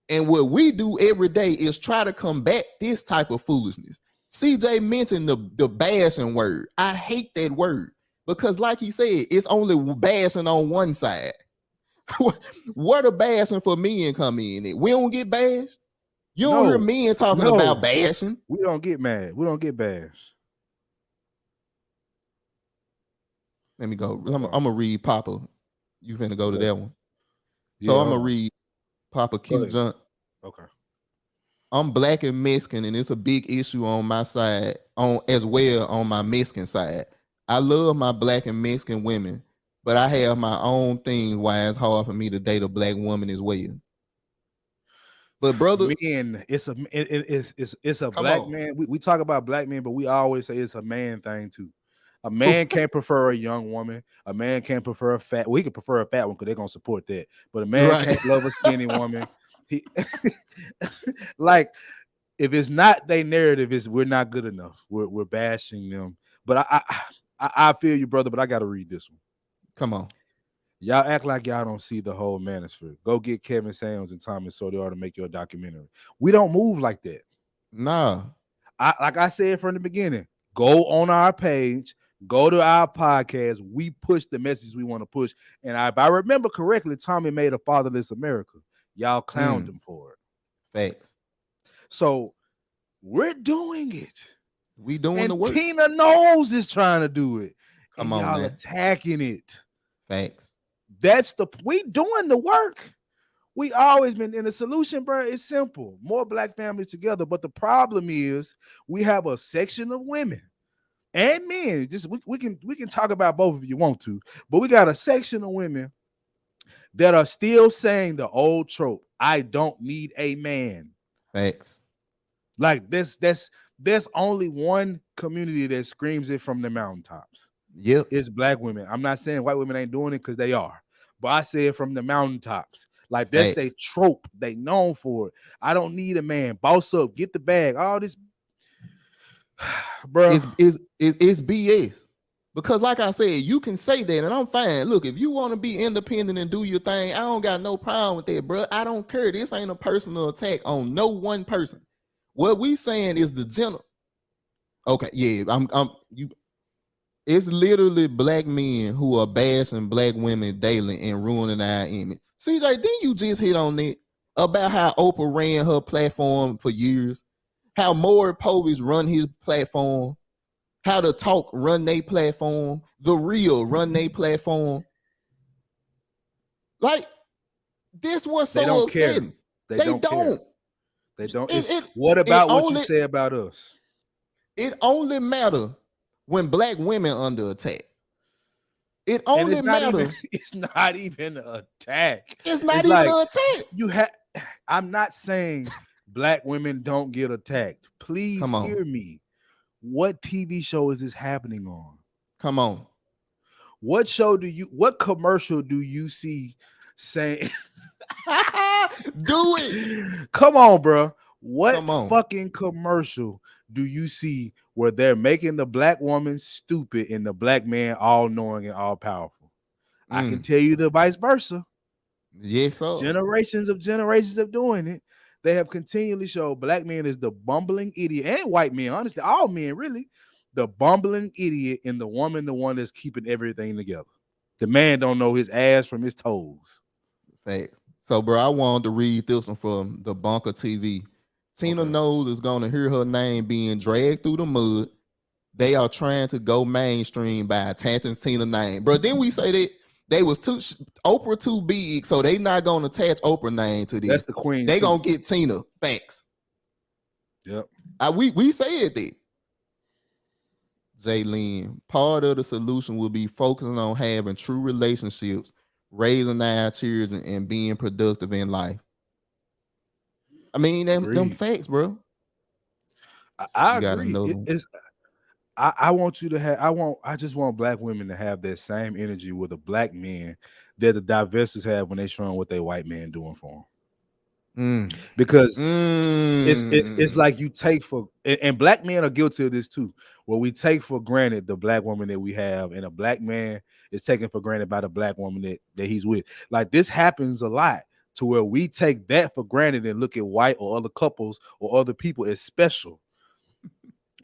And what we do every day is try to combat this type of foolishness. CJ mentioned the bashing word. I hate that word because, like he said, it's only bashing on one side. Where the bashing for men come in? We don't get bashed. You don't hear men talking about bashing. We don't get mad. We don't get bashed. Let me go. I'm gonna read Papa. You finna go to that one. So I'm gonna read Papa Q Junk. Okay. I'm black and Mexican, and it's a big issue on my side, on as well on my Mexican side. I love my black and Mexican women, but I have my own things why it's hard for me to date a black woman as well. But brother, men, it's a black man. We talk about black men, but we always say it's a man thing too. A man can't prefer a young woman. A man can't prefer a fat. We can prefer a fat one because they're gonna support that. But a man can't love a skinny woman. He like if it's not their narrative, is we're not good enough. We're bashing them. But I feel you, brother. But I got to read this one. Come on. Y'all act like y'all don't see the whole manosphere. Go get Kevin Samuels and Thomas Soto to make your documentary. We don't move like that. Nah. Like I said from the beginning, go on our page, go to our podcast. We push the message we want to push. And if I remember correctly, Tommy made a Fatherless America. Y'all clowned him for it. Facts. So we're doing it. We doing the work. Tina Knowles is trying to do it. Come on, y'all man. attacking it. Facts. We doing the work. We always been in the solution, bro. It's simple. More black families together. But the problem is we have a section of women and men. Just we can talk about both if you want to, but we got a section of women that are still saying the old trope. I don't need a man. Facts. Like there's only one community that screams it from the mountaintops. Yep. It's black women. I'm not saying white women ain't doing it because they are. But I say it from the mountaintops. Like that's their trope. They known for it. I don't need a man. Boss up. Get the bag. All this, bro. It's BS. Because like I said, you can say that and I'm fine. Look, if you want to be independent and do your thing, I don't got no problem with that, bro. I don't care. This ain't a personal attack on no one person. What we saying is the general. Okay, yeah, it's literally black men who are bashing black women daily and ruining our image. CJ, didn't you just hit on it about how Oprah ran her platform for years? How Maury Povich run his platform? How the Talk run their platform? The Real run their platform? Like, this was so upsetting. They don't. They don't. What about what you say about us? It only matters when black women under attack. It only matters. It's not even an attack. It's not even an attack. I'm not saying black women don't get attacked. Please hear me. What TV show is this happening on? Come on. What commercial do you see saying do it? Come on, bro. What fucking commercial do you see where they're making the black woman stupid and the black man all knowing and all powerful? I can tell you the vice versa. Yes, sir. Generations of doing it. They have continually showed black men is the bumbling idiot, and white men, honestly, all men really, the bumbling idiot, and the woman, the one that's keeping everything together. The man don't know his ass from his toes. Facts. So, bro, I wanted to read this one from the Bunker TV. Tina Knowles is going to hear her name being dragged through the mud. They are trying to go mainstream by attaching Tina's name. Bro, then we say that they was Oprah too big, so they not going to attach Oprah name to this. That's the queen. They going to get Tina. Facts. Yep. We said that. Jaylene, part of the solution will be focusing on having true relationships, raising our children, and being productive in life. I mean, them facts, bro. I agree. I want you to have. I just want black women to have that same energy with a black man that the divestors have when they showing what they white man doing for because it's Mm. like you take for, and black men are guilty of this too, where we take for granted the black woman that we have, and a black man is taken for granted by the black woman that he's with. Like this happens a lot to where we take that for granted and look at white or other couples or other people as special.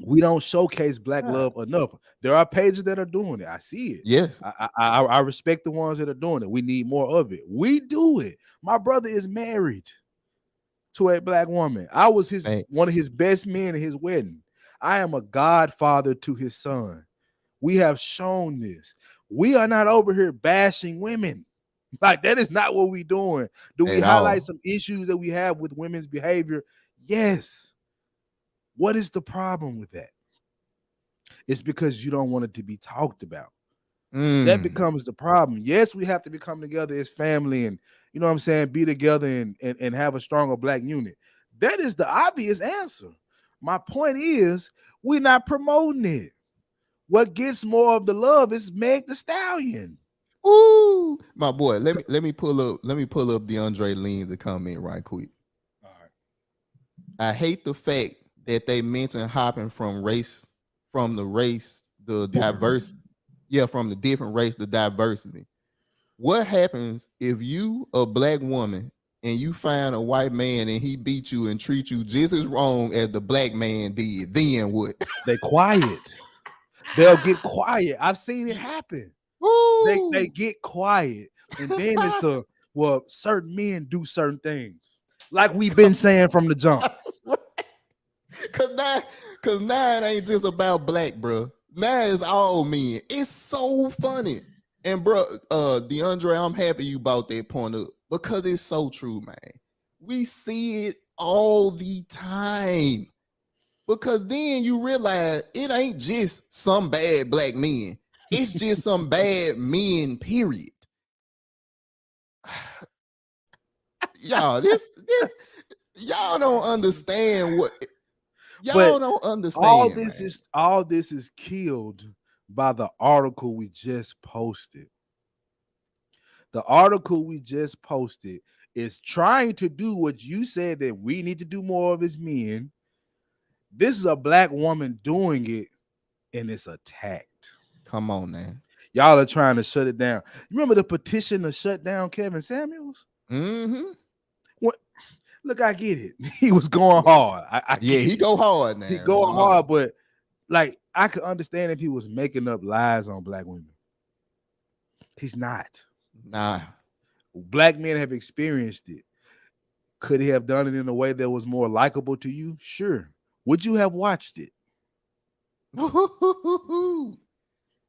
We don't showcase black Ah, love enough. There are pages that are doing it. I see it. yes. I respect the ones that are doing it. We need more of it. We do it. My brother is married to a black woman. I was Thanks. one of his best men at his wedding. I am a godfather to his son. We have shown this. We are not over here bashing women. Like that is not what we're doing. Do we At highlight all. some issues that we have with women's behavior? Yes. What is the problem with that? It's because you don't want it to be talked about. That Mm. becomes the problem. Yes, we have to become together as family and, you know what I'm saying, be together and have a stronger black unit. That is the obvious answer. My point is, we're not promoting it. What gets more of the love is Meg the Stallion. Ooh, my boy. Let me pull up DeAndre Leans a comment right quick. All right. I hate the fact that they mention hopping from the race, the diverse, yeah, from the different race, the diversity. What happens if you a black woman and you find a white man and he beat you and treat you just as wrong as the black man did? Then what? They quiet. They'll get quiet. I've seen it happen. They Woo! get quiet, and then it's well, certain men do certain things, like we've been saying from the jump. Cause now it ain't just about black, bro. Now it's all men. It's so funny. And bro, DeAndre, I'm happy you brought that point up because it's so true, man. We see it all the time. Because then you realize it ain't just some bad black men. It's just some bad men, period. Y'all, this y'all don't understand what But y'all don't understand, man. all this is killed by the article we just posted. The article we just posted is trying to do what you said that we need to do more of as men. This is a black woman doing it, and it's attacked. Come on, man. Y'all are trying to shut it down. You remember the petition to shut down Kevin Samuels? Mm-hmm. What? Look, I get it. He was going hard. I Yeah, get he it. go hard He now. going hard, but like I could understand if he was making up lies on black women. He's not. Nah. Black men have experienced it. Could he have done it in a way that was more likable to you? Sure. Would you have watched it?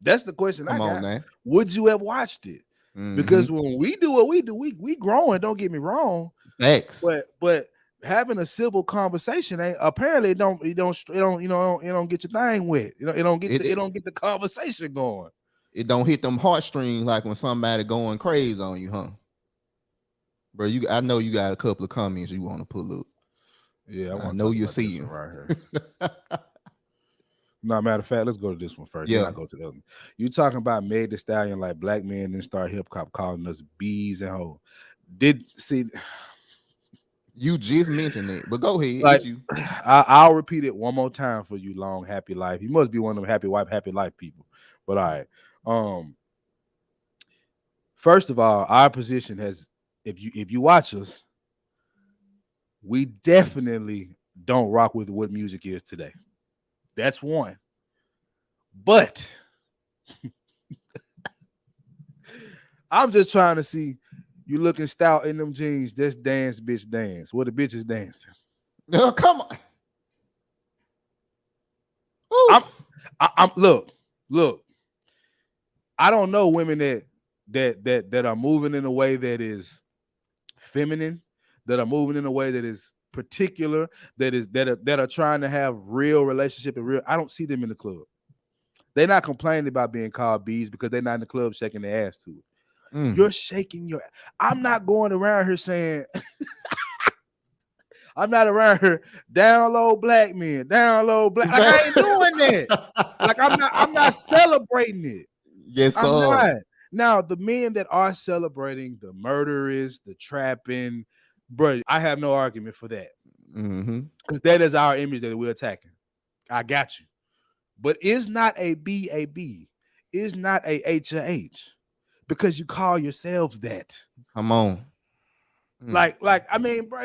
That's the question I Come on, got. man. Would you have watched it? Because when we do what we do, we growing. Don't get me wrong, Facts. but having a civil conversation ain't apparently it don't get your thing wet. You know, it don't get the conversation going. It don't hit them heartstrings like when somebody going crazy on you, huh? Bro, I know you got a couple of comments you want to pull up. Yeah, I I want to know talk you about see this him. one right here. No, matter of fact, let's go to this one first. Yeah. Then I go to the other one. You talking about Meg the Stallion like black men then start hip hop calling us bees and hoes. Did see You just mentioned it, but go ahead. like It's you. I'll repeat it one more time for you, long happy life. You must be one of them happy wife, happy life people. But all right. First of all, our position has if you watch us, we definitely don't rock with what music is today. That's one. But I'm just trying to see you looking stout in them jeans. Just dance, bitch, dance. What the bitch is dancing. No, come on. I'm look. I don't know women that are moving in a way that is feminine, that are moving in a way that is particular, that are trying to have real relationship and real. I don't see them in the club. They're not complaining about being called bees because they're not in the club shaking their ass to it. You're shaking your. I'm not going around here saying. I'm not around here down low black men, down low black. Like I ain't doing that. Like I'm not celebrating it. Yes, I'm sir. not. Now the men that are celebrating the murderers, the trapping, bro, I have no argument for that. Mm-hmm. Because that is our image that we're attacking. I got you. But is not a B a B? Is not a H a H? Because you call yourselves that. Come on. I mean, bro,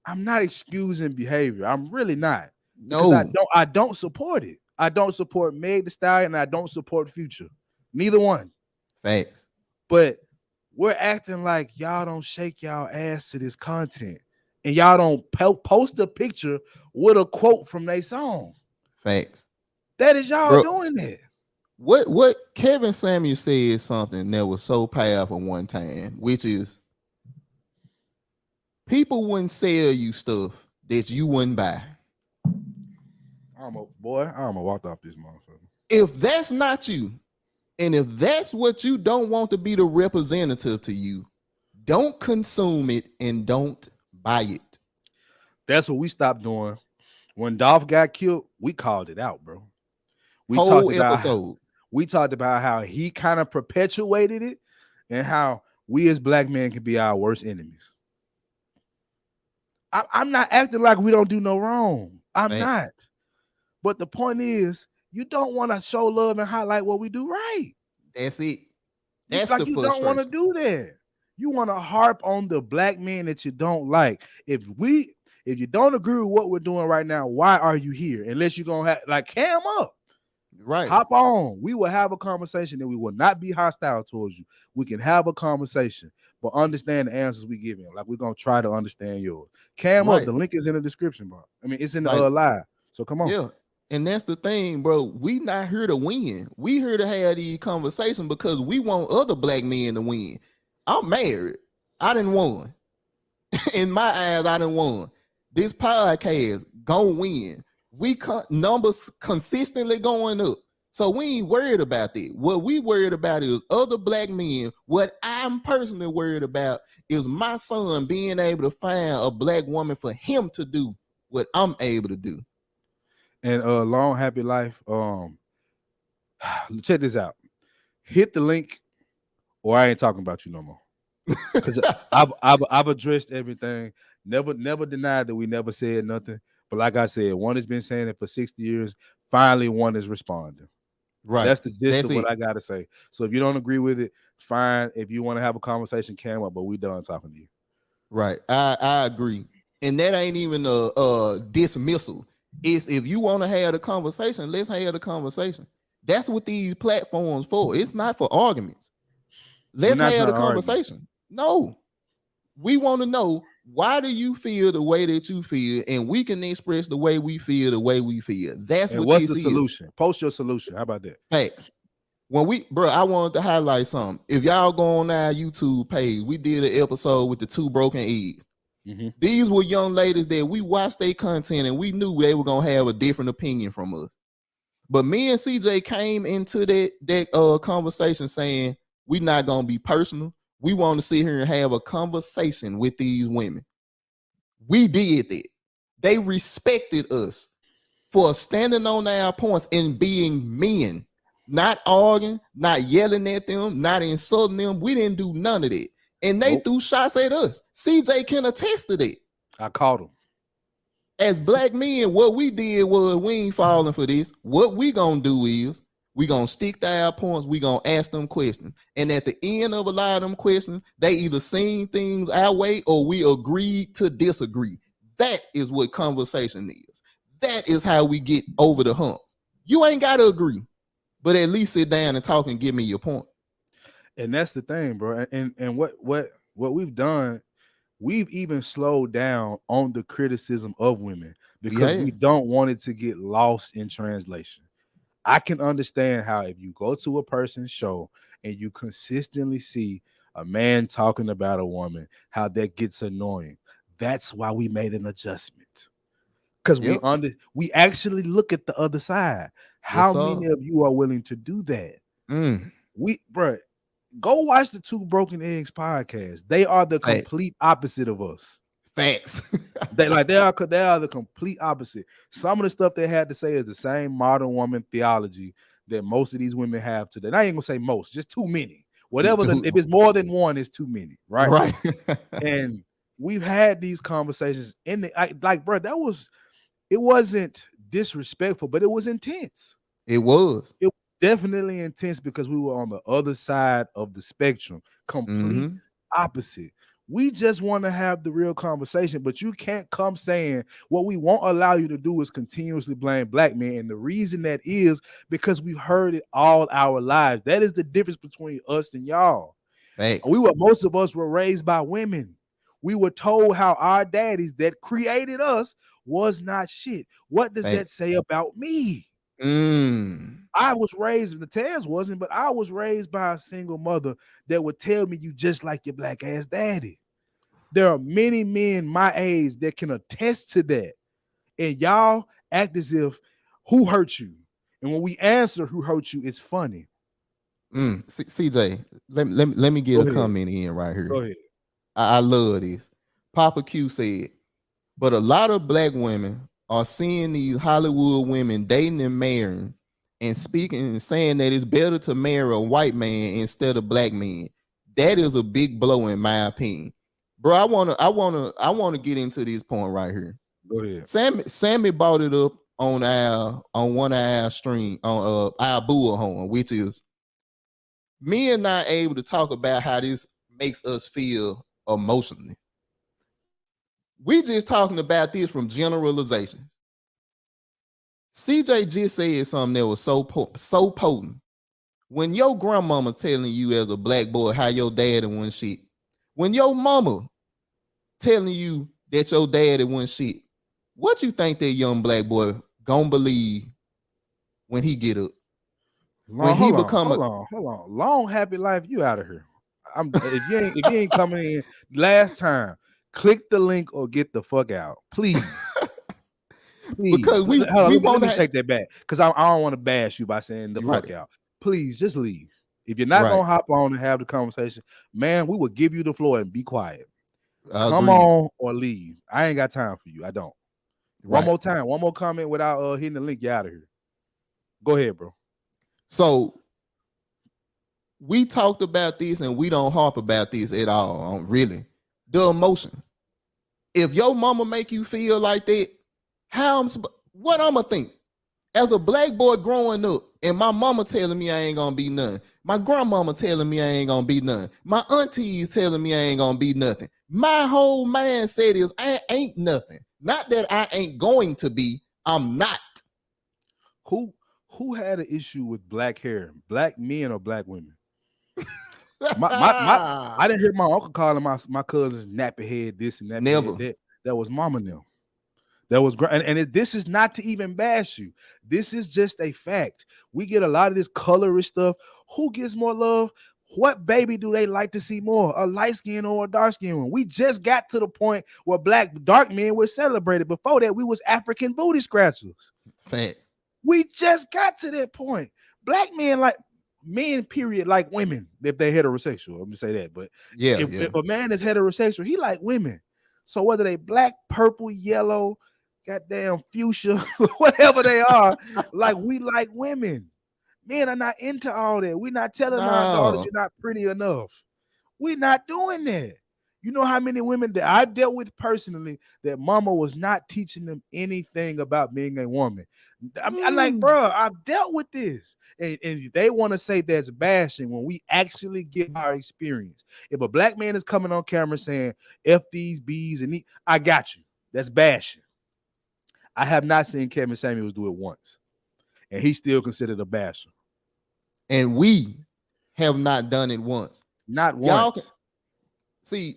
I'm not excusing behavior. I'm really not. Because No. I don't support it. I don't support Meg Thee Stallion and I don't support Future. Neither one. Facts. But we're acting like y'all don't shake y'all ass to this content. And y'all don't post a picture with a quote from their song. Facts. That is y'all doing it. What Kevin Samuel said something that was so powerful one time, which is people wouldn't sell you stuff that you wouldn't buy. I almost walked off this motherfucker. If that's not you, and if that's what you don't want to be the representative to you, don't consume it and don't buy it. That's what we stopped doing. When Dolph got killed, we called it out, bro. We talked about how he kind of perpetuated it and how we as black men can be our worst enemies. I'm not acting like we don't do no wrong. I'm not. But the point is, you don't want to show love and highlight what we do right. That's it. That's like you don't want to do that. You want to harp on the black men that you don't like. If you don't agree with what we're doing right now, why are you here? Unless you're gonna have cam up. Right. Hop on. We will have a conversation and we will not be hostile towards you. We can have a conversation, but understand the answers we give you. Like we're gonna try to understand yours. Cam up. The link is in the description, bro. I mean, it's in the live. So come on. Yeah. And that's the thing, bro. We not here to win. We here to have these conversations because we want other black men to win. I'm married. I didn't won. In my eyes, I didn't won. This podcast gonna win. We numbers consistently going up. So we ain't worried about that. What we worried about is other black men. What I'm personally worried about is my son being able to find a black woman for him to do what I'm able to do. And long happy life. Check this out. Hit the link, or I ain't talking about you no more. Because I've addressed everything. Never denied that we never said nothing. But like I said, one has been saying it for 60 years. Finally, one is responding. Right. That's the gist of what I gotta say. So if you don't agree with it, fine. If you want to have a conversation, cam up. But we done talking to you. Right. I agree. And that ain't even a dismissal. It's if you want to have the conversation, let's have the conversation. That's what these platforms for. It's not for arguments. Let's have the conversation. No. We want to know, why do you feel the way that you feel? And we can express the way we feel the way we feel. That's what what's the solution? Post your solution. How about that? Facts. I wanted to highlight something. If y'all go on our YouTube page, we did an episode with the two broken eggs. Mm-hmm. These were young ladies that we watched their content and we knew they were gonna have a different opinion from us. But me and CJ came into that conversation saying we're not gonna be personal. We want to sit here and have a conversation with these women. We did that. They respected us for standing on our points and being men, not arguing, not yelling at them, not insulting them. We didn't do none of that. And they threw shots at us. CJ can attest to that. I caught them. As black men, what we did was we ain't falling for this. What we gonna do is we gonna stick to our points. We gonna ask them questions. And at the end of a lot of them questions, they either seen things our way or we agreed to disagree. That is what conversation is. That is how we get over the humps. You ain't gotta agree, but at least sit down and talk and give me your point. And that's the thing, bro. And what we've done, we've even slowed down on the criticism of women because we don't want it to get lost in translation. I can understand how if you go to a person's show and you consistently see a man talking about a woman, how that gets annoying. That's why we made an adjustment. Because we actually look at the other side. How many of you are willing to do that? Bro, go watch the Two Broken Eggs podcast. They are the complete opposite of us. Facts. they are the complete opposite. Some of the stuff they had to say is the same modern woman theology that most of these women have today. And I ain't gonna say most, just too many. Whatever, if it's more than one, it's too many, right? Right. And we've had these conversations like, bro, it wasn't disrespectful, but it was intense. It was. It was definitely intense because we were on the other side of the spectrum, complete Mm-hmm. opposite. We just want to have the real conversation, but you can't come saying what we won't allow you to do is continuously blame black men. And the reason that is because we've heard it all our lives. That is the difference between us and y'all. Facts. Most of us were raised by women. We were told how our daddies that created us was not shit. What does that Facts. say about me? Mm. I was raised, the Taz wasn't, but I was raised by a single mother that would tell me you just like your black ass daddy. There are many men my age that can attest to that. And y'all act as if who hurt you? And when we answer who hurt you, it's funny. CJ, let me get Go a ahead. comment in right here. Go ahead. I love this. Papa Q said, but a lot of black women are seeing these Hollywood women dating and marrying and speaking and saying that it's better to marry a white man instead of black men. That is a big blow in my opinion. Bro, I wanna get into this point right here. Go ahead. Sammy brought it up on one of our stream on our bullhorn, which is men not able to talk about how this makes us feel emotionally. We just talking about this from generalizations. CJ just said something that was so potent. When your grandmama telling you as a black boy how your daddy wasn't shit, when your mama telling you that your daddy wasn't shit, what you think that young black boy gonna believe when he get up? Hold on. Long happy life, you out of here. If you ain't coming in last time, click the link or get the fuck out, please. Please. Because let me take that back because I don't want to bash you by saying the fuck out. Please just leave. If you're not gonna hop on and have the conversation, man, we will give you the floor and be quiet. Come on or leave. I ain't got time for you. I don't. One more time, one more comment without hitting the link. You out of here. Go ahead, bro. So we talked about this and we don't harp about this at all. Really, the emotion. If your mama make you feel like that, what I'ma think? As a black boy growing up, and my mama telling me I ain't gonna be nothing. My grandmama telling me I ain't gonna be nothing. My aunties telling me I ain't gonna be nothing. My whole mindset is I ain't nothing. Not that I ain't going to be. I'm not. Who had an issue with black hair? Black men or black women? I didn't hear my uncle calling my cousins nappy head this and that. Never. That was mama now. That was great. And this is not to even bash you. This is just a fact. We get a lot of this colorist stuff. Who gets more love? What baby do they like to see more? A light skin or a dark skin one? We just got to the point where dark men were celebrated. Before that, we was African booty scratchers. Fact. We just got to that point. Black men like men, period, like women if they're heterosexual. Let me say that. But if a man is heterosexual, he like women. So whether they black, purple, yellow, goddamn fuchsia, whatever they are, like we like women. Men are not into all that. We're not telling our daughters you're not pretty enough. We're not doing that. You know how many women that I've dealt with personally that mama was not teaching them anything about being a woman. I'm like, bro, I've dealt with this. And they want to say that's bashing when we actually get our experience. If a black man is coming on camera saying F these B's and I got you. That's bashing. I have not seen Kevin Samuels do it once. And he's still considered a basher. And we have not done it once. Not once. See,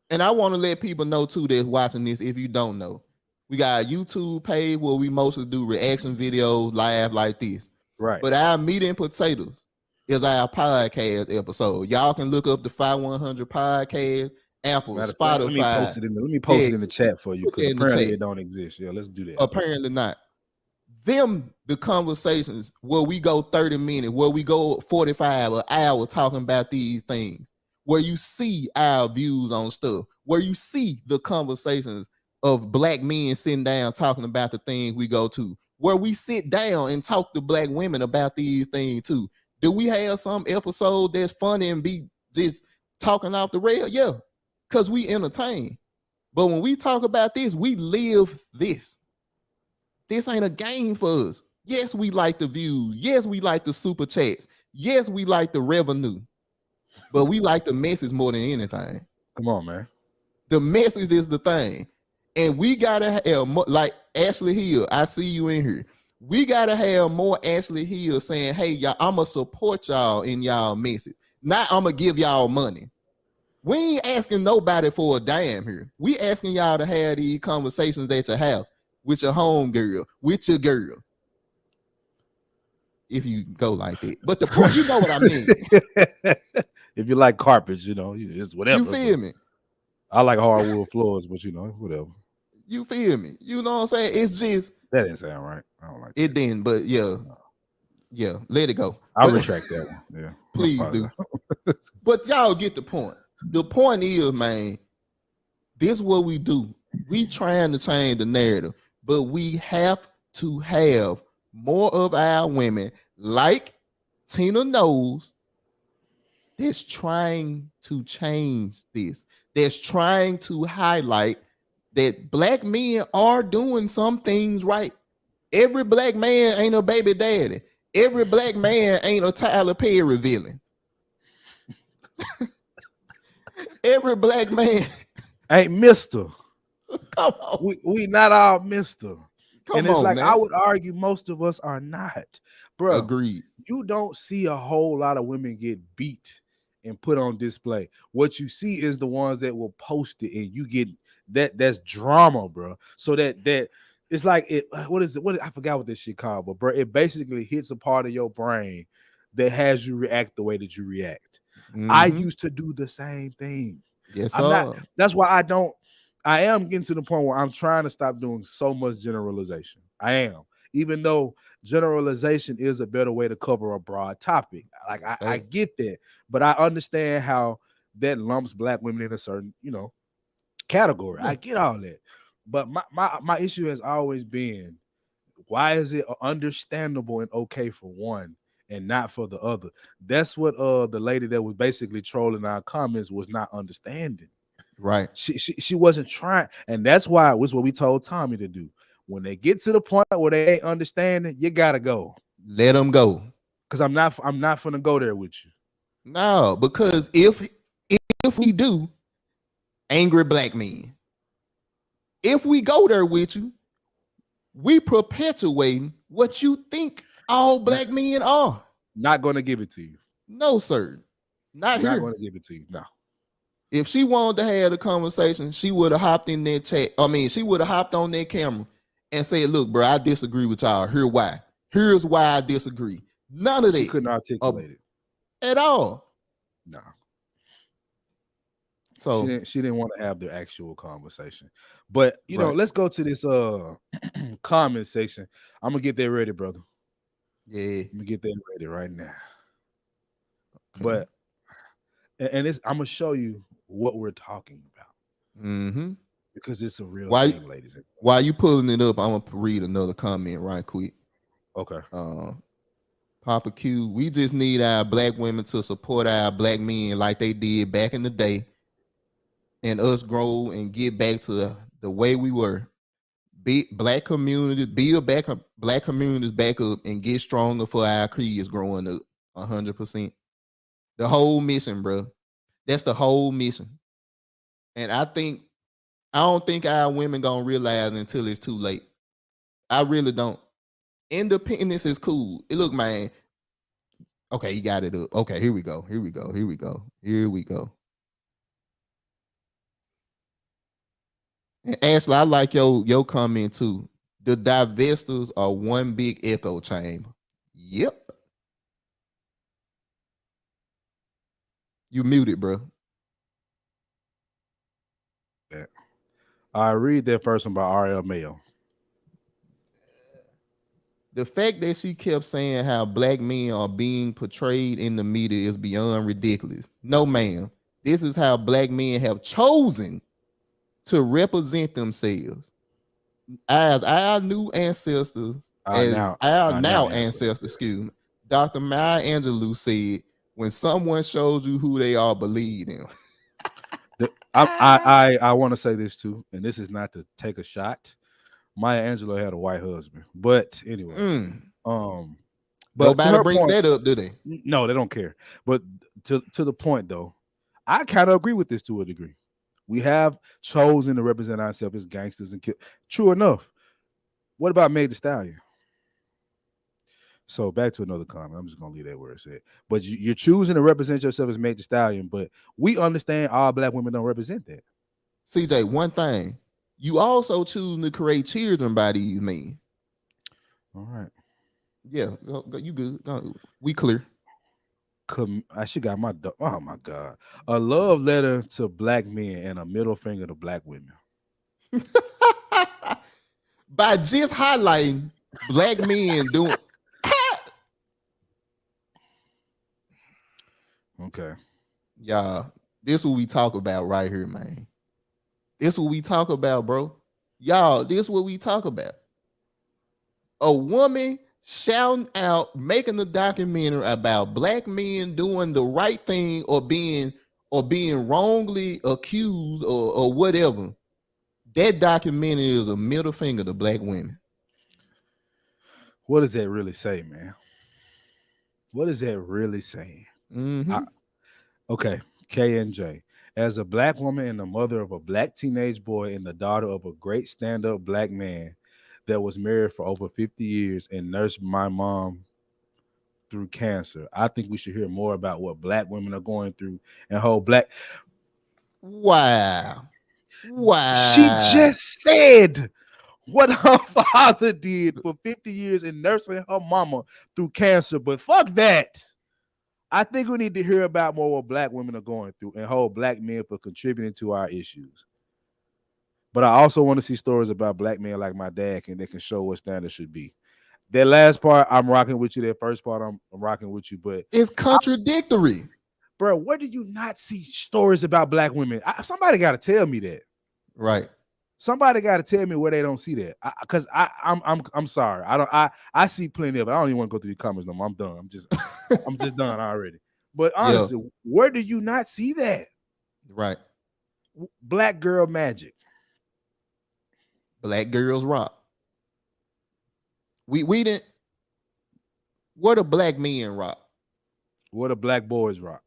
and I want to let people know too that's watching this, if you don't know. We got a YouTube page where we mostly do reaction videos live like this. Right. But our meat and potatoes is our podcast episode. Y'all can look up the 5100 podcast, Apple, Spotify. Let me post it in the chat for you because apparently it don't exist. Yeah, let's do that. Apparently not. The conversations where we go 30 minutes, where we go 45 an hour talking about these things, where you see our views on stuff, where you see the conversations of black men sitting down talking about the things we go to, where we sit down and talk to black women about these things too. Do we have some episode that's funny and be just talking off the rail? Yeah, because we entertain. But when we talk about this, we live this. This ain't a game for us. Yes, we like the views. Yes, we like the super chats. Yes, we like the revenue. But we like the message more than anything. Come on, man. The message is the thing. And we gotta have more, like Ashley Hill. I see you in here. We gotta have more Ashley Hill saying, hey, y'all, I'ma support y'all in y'all message. Not I'ma give y'all money. We ain't asking nobody for a dime here. We asking y'all to have these conversations at your house with your home girl, with your girl. If you go like that. But the point, you know what I mean. If you like carpets, it's whatever. You feel me? I like hardwood floors, but whatever. You feel me? You know what I'm saying? It's just that didn't sound right. I don't like it. Didn't, but yeah, let it go. I'll retract that one. Yeah, please do. But y'all get the point. The point is, man, this is what we do. We trying to change the narrative, but we have to have more of our women like Tina Knowles that's trying to change this. That's trying to highlight that black men are doing some things right. Every black man ain't a baby daddy. Every black man ain't a Tyler Perry villain. Every black man ain't Mister. Come on. We not all Mister. And it's like, man. I would argue most of us are not. Bro, agreed. You don't see a whole lot of women get beat and put on display. What you see is the ones that will post it, and you get that's drama, bro. So that it's like it. What is it? I forgot what this shit called, but bro, it basically hits a part of your brain that has you react the way that you react. Mm-hmm. I used to do the same thing. Yes, sir. That's why I am getting to the point where I'm trying to stop doing so much generalization. I am, even though generalization is a better way to cover a broad topic. Like I get that, but I understand how that lumps black women in a certain, category. Yeah. I get all that. But my issue has always been, why is it understandable and okay for one and not for the other? That's what the lady that was basically trolling our comments was not understanding. Right. She wasn't trying, and that's why it was what we told Tommy to do. When they get to the point where they ain't understanding, you gotta go. Let them go. Because I'm not gonna go there with you. No, because if we do, angry black men, if we go there with you, we perpetuating what you think all black men are. Not gonna give it to you. No, sir. Not here. Not gonna give it to you. No. If she wanted to have a conversation, she would have hopped in that chat. I mean, she would have hopped on that camera and said, look, bro, I disagree with y'all. Here's why. Here's why I disagree. None of that. She couldn't articulate it. At all. No. So she didn't want to have the actual conversation. But, let's go to this comment section. I'm going to get that ready, brother. Yeah. I'm going to get that ready right now. Okay. But, and I'm going to show you what we're talking about. Mm-hmm. Because it's a real thing, ladies. While you pulling it up, I'm going to read another comment right quick. Okay. Papa Q, we just need our black women to support our black men like they did back in the day, and us grow and get back to the way we were. Build black communities back up and get stronger for our kids growing up. 100%. The whole mission, bro. That's the whole mission. And I don't think our women gonna realize until it's too late. I really don't. Independence is cool. Look, man. Okay, you got it up. Okay, here we go. And Ashley, I like your comment too. The divestors are one big echo chamber. Yep. You muted, bro. Yeah. I read that first one by R.L. Mayo. The fact that she kept saying how black men are being portrayed in the media is beyond ridiculous. No, ma'am. This is how black men have chosen to represent themselves as our new ancestors, excuse me. Dr. Maya Angelou said, when someone shows you who they are, believe them. I want to say this too, and this is not to take a shot. Maya Angelou had a white husband, but anyway, um, but to Nobody her brings point, that up, do they? no, they don't care. But to the point though, I kind of agree with this to a degree. We have chosen to represent ourselves as gangsters and kill. True enough. What about Meg Thee Stallion? So back to another comment. I'm just gonna leave that where it's at. But you're choosing to represent yourself as Meg Thee Stallion, but we understand all black women don't represent that. CJ, one thing. You also choosing to create children by these men. All right. Yeah, you good. We clear. I should got my oh my god. A love letter to black men and a middle finger to black women. By just highlighting black men doing. Okay. Y'all, this what we talk about right here, man. This what we talk about, bro. Y'all, this what we talk about. A woman shouting out, making a documentary about black men doing the right thing or being wrongly accused or whatever. That documentary is a middle finger to black women. What does that really say, man? What is that really saying? Okay, K and J. As a black woman and the mother of a black teenage boy and the daughter of a great stand-up black man that was married for over 50 years and nursed my mom through cancer, I think we should hear more about what black women are going through and hold black. Wow. She just said what her father did for 50 years in nursing her mama through cancer, but fuck that. I think we need to hear about more what black women are going through and hold black men for contributing to our issues. But I also want to see stories about black men like my dad that can show what standards should be. That last part, I'm rocking with you. That first part, I'm rocking with you. But it's contradictory. Bro, where do you not see stories about black women? Somebody got to tell me that. Right. Somebody got to tell me where they don't see that. Because I'm sorry. I see plenty of it. I don't even want to go through the comments no more. I'm done. I'm just done already. But honestly, where do you not see that? Right. Black girl magic. Black girls rock. We didn't. What do black men rock? What do black boys rock?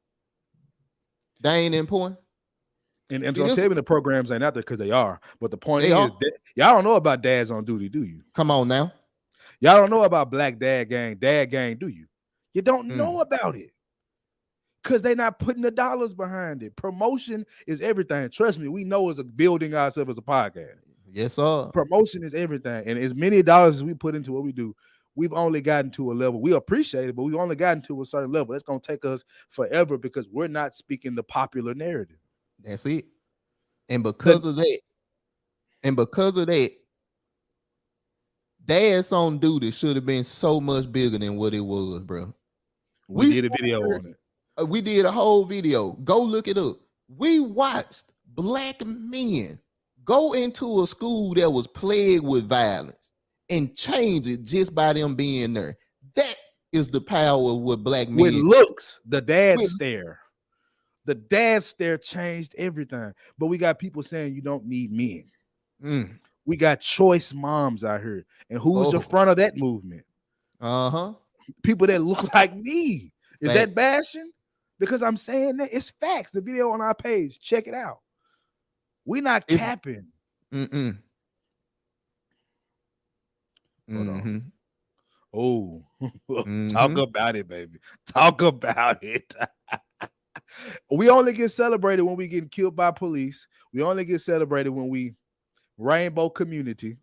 They ain't important. And don't tell me the programs ain't out there because they are. But the point is, y'all don't know about dads on duty, do you? Come on now. Y'all don't know about black dad gang, do you? You don't know about it. Because they're not putting the dollars behind it. Promotion is everything. Trust me, we know it's building ourselves as a podcast. Yes, sir. Promotion is everything. And as many dollars as we put into what we do, we've only gotten to a level. We appreciate it, but we've only gotten to a certain level. That's going to take us forever because we're not speaking the popular narrative. That's it. And because of that, Dad's on duty should have been so much bigger than what it was, bro. We did a video on it. We did a whole video. Go look it up. We watched black men go into a school that was plagued with violence and change it just by them being there. That is the power of what black men. With looks, the dad stare. The dad stare changed everything. But we got people saying you don't need men. We got choice moms out here. And who's the front of that movement? People that look like me. Is that bashing? Because I'm saying that it's facts. The video on our page. Check it out. We're not capping. Hold on. Oh, talk about it, baby. Talk about it. We only get celebrated when we get killed by police. We only get celebrated when we rainbow community.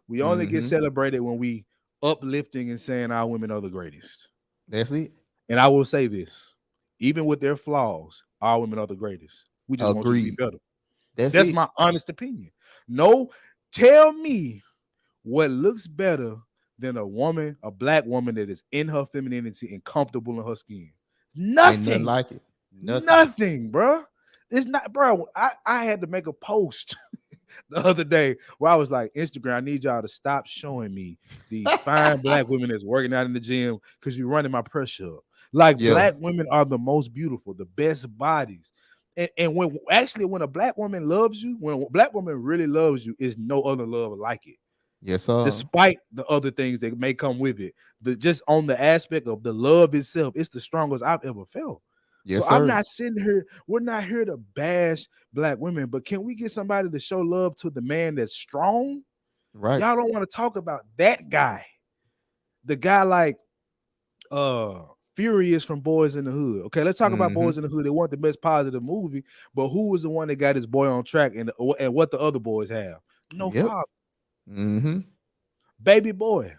We only get celebrated when we uplifting and saying our women are the greatest. That's it. And I will say this, even with their flaws, our women are the greatest. We just want you to be better. That's my honest opinion. No, tell me what looks better than a woman, a black woman that is in her femininity and comfortable in her skin. Nothing. Ain't nothing like it. Nothing, bro. It's not, bro. I had to make a post the other day where I was like, Instagram, I need y'all to stop showing me these fine black women that's working out in the gym because you're running my pressure up. Like black women are the most beautiful, the best bodies. And when a black woman loves you, when a black woman really loves you, is no other love like it. Yes, sir. Despite the other things that may come with it, just on the aspect of the love itself, it's the strongest I've ever felt. Yes, So I'm sir. not sitting here. We're not here to bash black women, but can we get somebody to show love to the man that's strong? Right. Y'all don't want to talk about that guy, the guy like Furious from Boys in the Hood. Okay, let's talk about Boys in the Hood. They want the best positive movie, but who was the one that got his boy on track and what the other boys have? No father. Baby boy.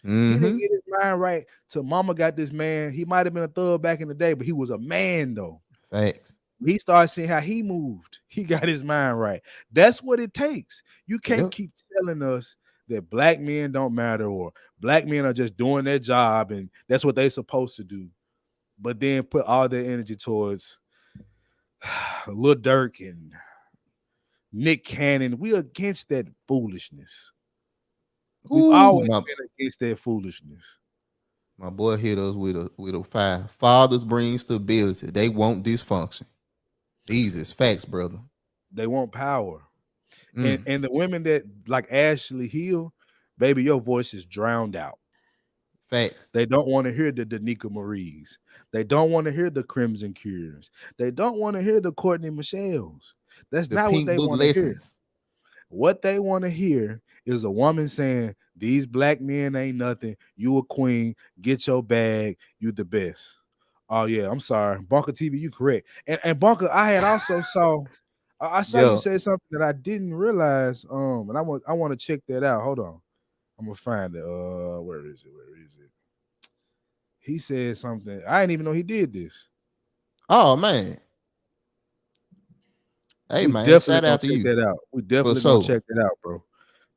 He didn't get his mind right till mama got this man. He might have been a thug back in the day, but he was a man though. Facts. He started seeing how he moved. He got his mind right. That's what it takes. You can't keep telling us that black men don't matter or black men are just doing their job and that's what they're supposed to do. But then put all their energy towards Lil Durk and Nick Cannon. We against that foolishness. We've always been against that foolishness. My boy hit us with a 5. Fathers bring stability. They want dysfunction. These is facts, brother. They want power. And the women that like Ashley Hill, baby, your voice is drowned out. Facts. They don't want to hear the Danica Marie's. They don't want to hear the Crimson Cures. They don't want to hear the Courtney Michelle's. That's not what they want to hear. What they want to hear is a woman saying, these black men ain't nothing. You a queen. Get your bag. You the best. Oh, yeah, I'm sorry. Bunker TV, you correct. And Bunker, I had also saw you say something that I didn't realize. And I want to check that out. Hold on. I'm gonna find it. Where is it? He said something. I didn't even know he did this. Oh man. Hey we man, definitely shout out to you. That out. We definitely gonna check that out, bro.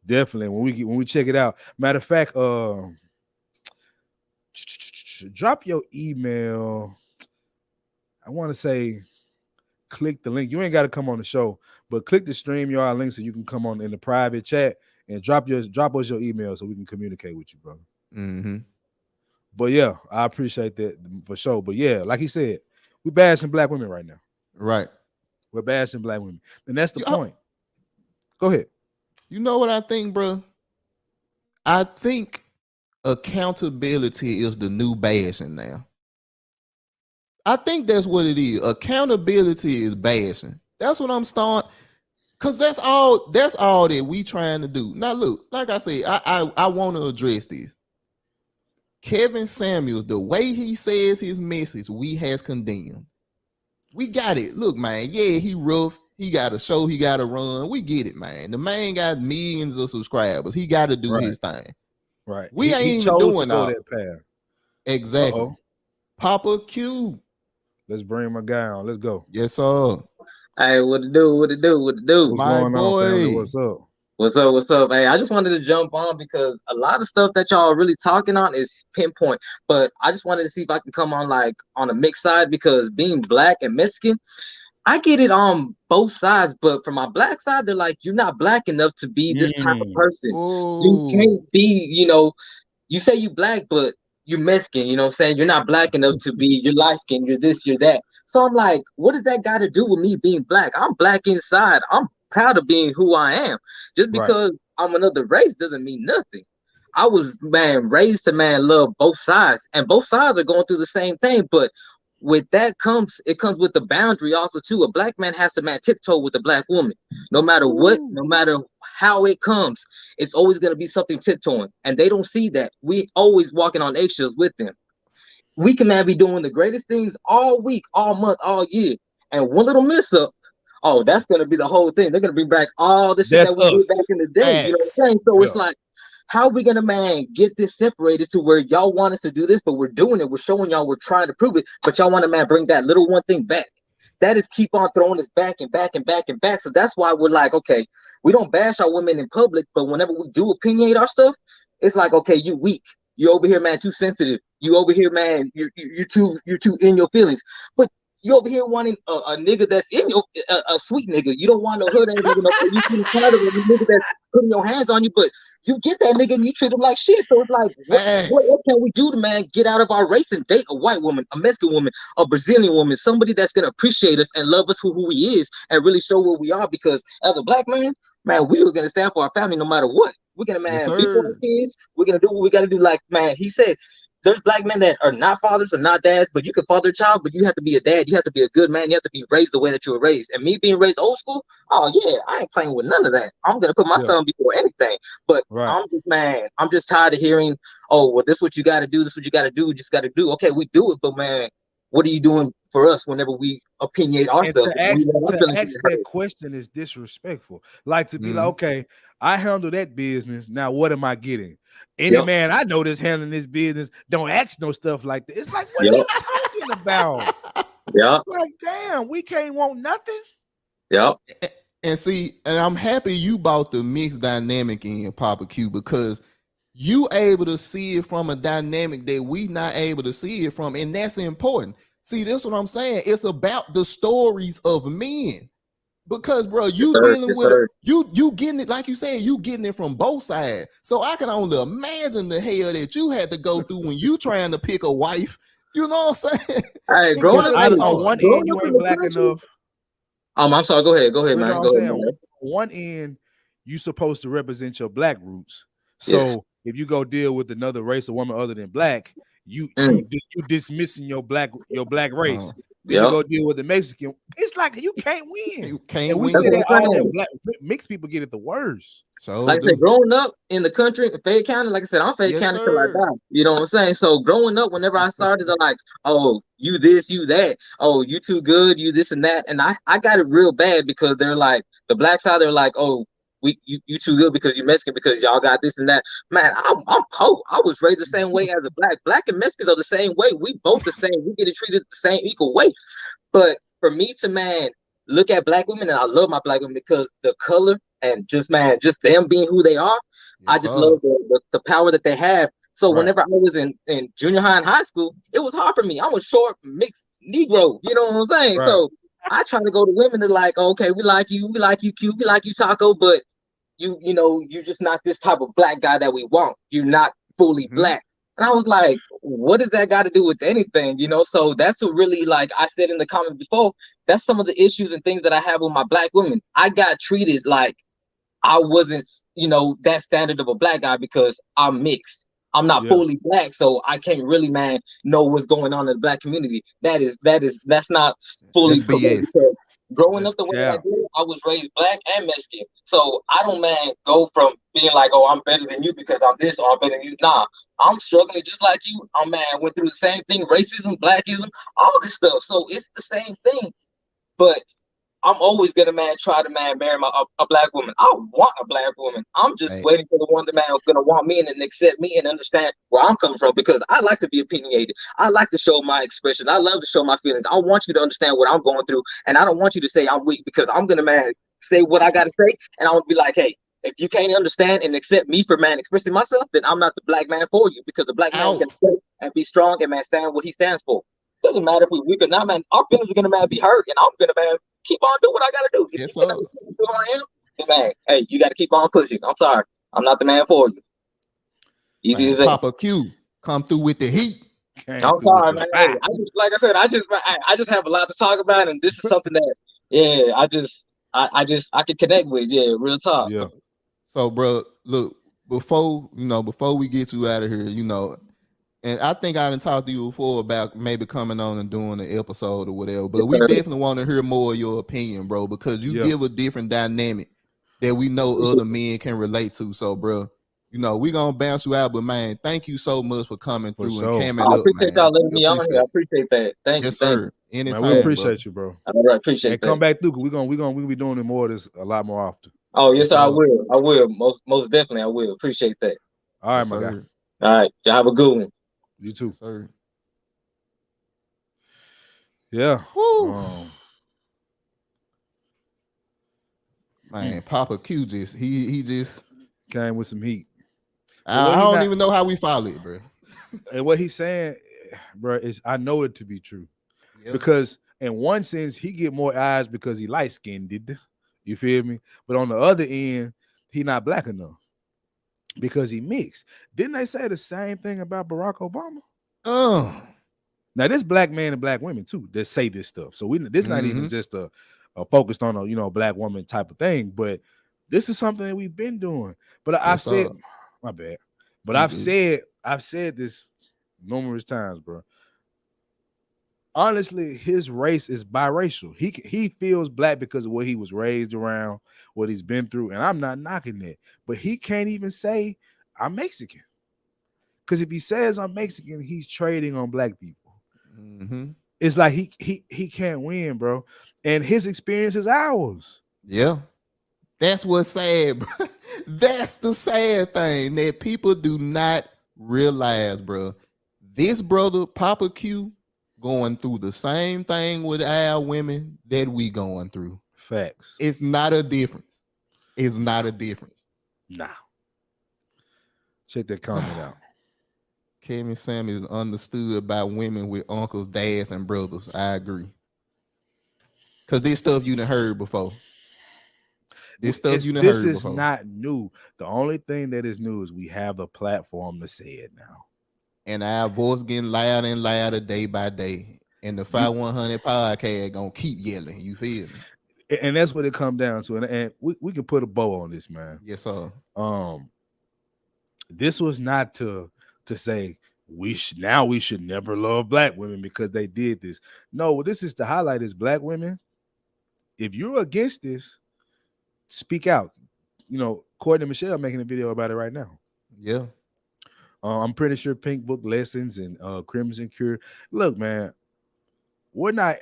Definitely. When we check it out. Matter of fact, drop your email. I want to say click the link. You ain't got to come on the show, but click the StreamYard link so you can come on in the private chat and drop us your email so we can communicate with you, brother. But yeah, I appreciate that for sure. But yeah, like he said, we bashing black women right now. Right. We're bashing black women. And that's the point. Go ahead. You know what I think, bro? I think accountability is the new bashing now. I think that's what it is. Accountability is bashing. That's what I'm starting. Cause that's all that we trying to do. Now look, like I said, I want to address this. Kevin Samuels, the way he says his message, we has condemned. We got it. Look, man, yeah, he rough. He got a show, he got to run. We get it, man. The man got millions of subscribers. He got to do his thing. Right. We ain't even doing that path. Exactly. Papa Q. Let's bring my guy on. Let's go. Yes, sir. Hey, what it do? What's going on, family? What's up? What's up? Hey, I just wanted to jump on because a lot of stuff that y'all are really talking on is pinpoint. But I just wanted to see if I can come on like on a mixed side because being black and Mexican, I get it on both sides. But from my black side, they're like, you're not black enough to be this type of person. Ooh. You can't be, you say you black, but you're Mexican, you know what I'm saying? You're not black enough to be, you're light skinned, you're this, you're that. So I'm like, what does that got to do with me being black? I'm black inside. I'm proud of being who I am. Just because I'm another race doesn't mean nothing. I was, raised to, love both sides. And both sides are going through the same thing. But with that comes with the boundary also, too. A black man has to, tiptoe with a black woman. No matter what, no matter how it comes, it's always going to be something tiptoeing. And they don't see that. We always walking on eggshells with them. We can, be doing the greatest things all week, all month, all year. And one little miss up, that's going to be the whole thing. They're going to bring back all the shit that we did back in the day. You know what I'm saying? So it's like, how are we going to, get this separated to where y'all want us to do this, but we're doing it. We're showing y'all we're trying to prove it, but y'all want to, bring that little one thing back. That is keep on throwing us back and back and back and back. So that's why we're like, okay, we don't bash our women in public, but whenever we do opinionate our stuff, it's like, okay, you weak. You over here, too sensitive. You over here, you're too in your feelings. But you over here wanting a nigga that's in your a sweet nigga. You don't want no hood ass nigga. You feel tired of a nigga that's putting your hands on you. But you get that nigga and you treat him like shit. So it's like, what Facts. else can we do to, man, get out of our race and date a white woman, a Mexican woman, a Brazilian woman, somebody that's gonna appreciate us and love us for who we is and really show what we are? Because as a black man, we are gonna stand for our family no matter what. We're gonna, Yes, man, be for our sir. kids. We're gonna do what we gotta do. Like, man, he said, there's black men that are not fathers or not dads, but you can father a child, but you have to be a dad. You have to be a good man. You have to be raised the way that you were raised. And me being raised old school, oh yeah, I ain't playing with none of that. I'm gonna put my Yeah. son before anything. But Right. I'm just tired of hearing, oh, well, this is what you gotta do, this is what you gotta do, just gotta do. Okay, we do it, but man, what are you doing for us whenever we opinionate And ourselves? to ask that question is disrespectful. Like to be like, okay, I handle that business. Now, what am I getting? Any man I know that's handling this business don't ask no stuff like that. It's like, what are you talking about? Yeah. Like, damn, we can't want nothing. Yeah. And see, and I'm happy you brought the mixed dynamic in, Papa Q, because you able to see it from a dynamic that we not able to see it from, and that's important. See, this is what I'm saying. It's about the stories of men. Because, bro, you dealing with you getting it, like you said, you getting it from both sides. So I can only imagine the hell that you had to go through when you trying to pick a wife. You know what I'm saying? Hey, growing up on one end, you ain't black enough. I'm sorry. Go ahead, man. No, Go I'm ahead, saying man. on one end, you supposed to represent your black roots. So if you go deal with another race or woman other than black, you dismissing your black race. Then you go deal with the Mexican. It's like you can't win. You can't we win. say that all the black mixed people get it the worst. So like I said, growing up in the country, in Fayette County, like I said, I'm Fayette County till I die. You know what I'm saying? So growing up, whenever I started, they're like, oh, you this, you that. Oh, you too good, you this and that. And I got it real bad because they're like, the black side, they're like, oh, you too good because you Mexican because y'all got this and that. Man, I'm poor. I was raised the same way as a black. Black and Mexicans are the same way. We both the same. We get treated the same equal way. But for me to, man, look at black women, and I love my black women because the color and just them being who they are, I just love the power that they have. So whenever I was in junior high and high school, it was hard for me. I'm a short, mixed Negro. You know what I'm saying? Right. So I try to go to women that like, okay, we like you cute, we like you Taco, but you know, you're just not this type of black guy that we want. You're not fully black. And I was like, what does that got to do with anything? You know, so that's what really, like I said in the comment before, that's some of the issues and things that I have with my black women. I got treated like I wasn't, you know, that standard of a black guy because I'm mixed. I'm not fully black, so I can't really, man, know what's going on in the black community. That's not fully correct. Because growing up the way I did, I was raised black and Mexican. So I don't, man, go from being like, oh, I'm better than you because I'm this or I'm better than you. Nah, I'm struggling just like you. Went through the same thing, racism, blackism, all this stuff. So it's the same thing. But I'm always gonna, try to, marry a black woman. I want a black woman. I'm just waiting for the one that, who's gonna want me and accept me and understand where I'm coming from, because I like to be opinionated. I like to show my expression. I love to show my feelings. I want you to understand what I'm going through, and I don't want you to say I'm weak, because I'm gonna, say what I gotta say, and I'm gonna be like, hey, if you can't understand and accept me for, expressing myself, then I'm not the black man for you, because the black man can say and be strong and, stand what he stands for. Doesn't matter if we're weak or not, man. Our feelings are gonna, be hurt, and I'm gonna, keep on doing what I gotta do. If you cannot who I am, then, hey, you gotta keep on pushing. I'm sorry, I'm not the man for you. Easy as that. Papa Q, come through with the heat. I'm sorry, man. Hey, I just, like I said, I just have a lot to talk about, and this is something that, I can connect with. Yeah, real talk. Yeah. So, bro, look, before we get you out of here, you know. And I think I didn't talk to you before about maybe coming on and doing an episode or whatever, but we definitely want to hear more of your opinion, bro, because you give a different dynamic that we know other men can relate to. So, bro, you know, we're going to bounce you out, but, man, thank you so much for coming through and camming up, man. I appreciate y'all letting me on here. I appreciate that. Thank you. Yes, sir. Anytime, man, we appreciate you, bro. All right, appreciate that. Come back through, because we'll be doing more of this a lot more often. Oh, yes, sir, I will. I will. Most definitely, I will. Appreciate that. All right, my guy. All right. Y'all have a good one. You too. Yes, sir. Yeah. Man, Papa Q he just came with some heat. I don't even know how we follow it, bro. And what he's saying, bro, is I know it to be true. Yep. Because in one sense, he get more eyes because he light-skinned. You feel me? But on the other end, he not black enough. because he mixed. Didn't they say the same thing about Barack Obama? Oh. Now, there's black men and black women too that say this stuff. So this not even just a focused on a black woman type of thing, but this is something that we've been doing. But I've Yes, said, sir. my bad. But You I've said this numerous times, bro. Honestly, his race is biracial. He feels black because of what he was raised around, what he's been through, and I'm not knocking that. But he can't even say I'm Mexican, because if he says I'm Mexican, he's trading on black people. It's like he can't win, bro. And his experience is ours. Yeah. That's what's sad, bro. That's the sad thing that people do not realize, bro. This brother, Papa Q, going through the same thing with our women that we going through. Facts. It's not a difference. It's not a difference. Nah. Check that comment out. Kevin Sam is understood by women with uncles, dads, and brothers. I agree. Because this stuff you done heard before. This is not new. The only thing that is new is we have a platform to say it now. And our voice getting louder and louder day by day. And the 5100 podcast gonna keep yelling. You feel me? And that's what it comes down to. And we can put a bow on this, man. Yes, sir. This was not to say we should never love black women because they did this. No, this is to highlight is black women. If you're against this, speak out. Courtney and Michelle making a video about it right now. Yeah. I'm pretty sure Pink Book Lessons and Crimson Cure. Look, man, I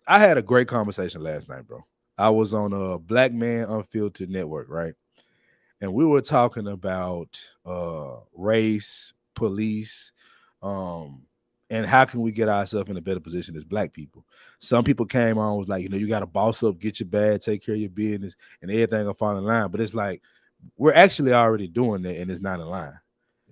had a great conversation last night, bro. I was on a Black Man Unfiltered network, right? And we were talking about race, police, and how can we get ourselves in a better position as black people. Some people came on, was like, you got to boss up, get your bag, take care of your business, and everything will fall in line. But it's like, we're actually already doing that, and it's not in line.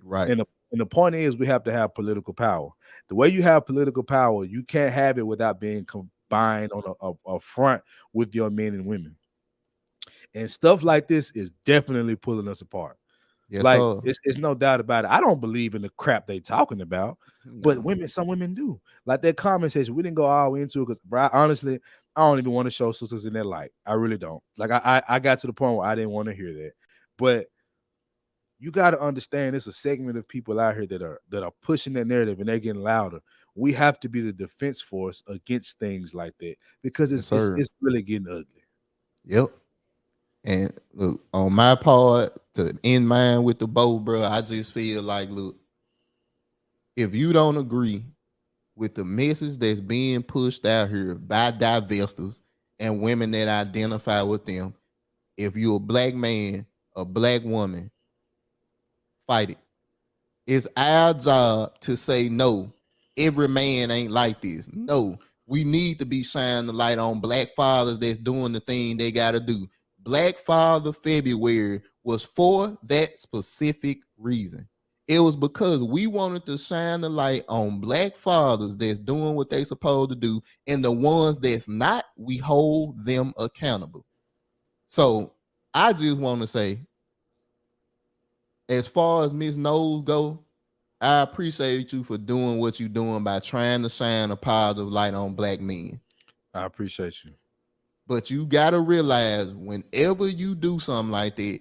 Right. And the point is, we have to have political power. The way you have political power, you can't have it without being combined on a front with your men and women. And stuff like this is definitely pulling us apart. Yes, like sir. it's no doubt about it. I don't believe in the crap they talking about, but some women do. Like that conversation, we didn't go all into it because, bro, honestly, I don't even want to show sisters in that light. I really don't. Like I got to the point where I didn't want to hear that. But you got to understand, there's a segment of people out here that are pushing that narrative, and they're getting louder. We have to be the defense force against things like that because it's really getting ugly. Yep. And look, on my part, to end mine with the bow, bro, I just feel like, look, if you don't agree with the message that's being pushed out here by divestors and women that identify with them, if you're a black man, a black woman, fight it. It's our job to say no. Every man ain't like this. No, we need to be shining the light on black fathers that's doing the thing they got to do. Black Father February was for that specific reason. It was because we wanted to shine the light on black fathers that's doing what they supposed to do, and the ones that's not, we hold them accountable. So I just want to say, as far as Miss Knowles go, I appreciate you for doing what you're doing by trying to shine a positive light on black men. I appreciate you. But you got to realize whenever you do something like that,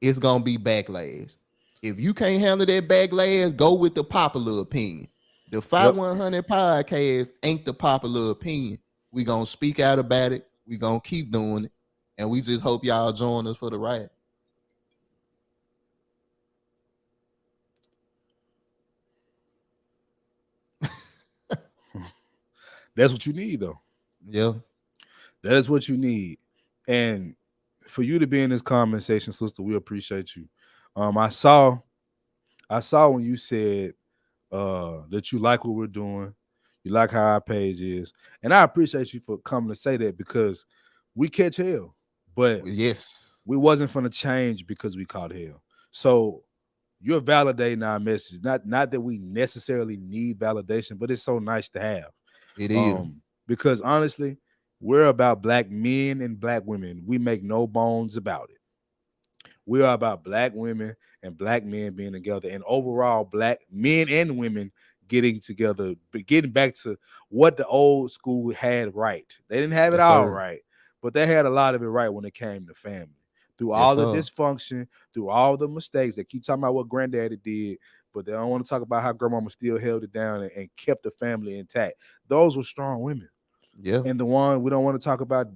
it's going to be backlash. If you can't handle that backlash, go with the popular opinion. The 5100 podcast ain't the popular opinion. We going to speak out about it. We going to keep doing it. And we just hope y'all join us for the ride. That's what you need, though. Yeah. That is what you need. And for you to be in this conversation, sister, we appreciate you. I saw when you said that you like what we're doing, you like how our page is, and I appreciate you for coming to say that because we catch hell, but yes, we wasn't finna change because we caught hell. So you're validating our message. Not that we necessarily need validation, but it's so nice to have. It is. Because honestly, we're about black men and black women. We make no bones about it. We are about black women and black men being together, and overall black men and women getting together, but getting back to what the old school had right. They didn't have it Yes, all sir. right, but they had a lot of it right when it came to family. Through Yes, all the sir. dysfunction, through all the mistakes, they keep talking about what granddaddy did, but they don't want to talk about how grandmama still held it down and kept the family intact. Those were strong women. Yeah. And the one we don't want to talk about,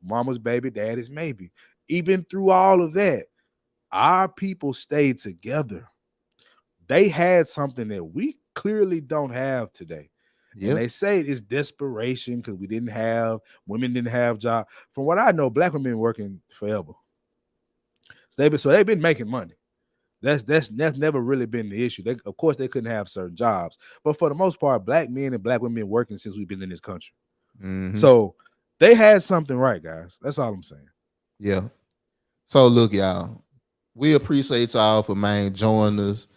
mama's baby, daddy's maybe. Even through all of that, our people stayed together. They had something that we clearly don't have today. And Yep. they say it's desperation because we didn't have women didn't have jobs. From what I know, black women been working forever. So they've been making money. That's never really been the issue. They, of course, they couldn't have certain jobs, but for the most part, black men and black women been working since we've been in this country. Mm-hmm. So they had something right, guys. That's all I'm saying. Yeah. So look, y'all. We appreciate y'all for joining us.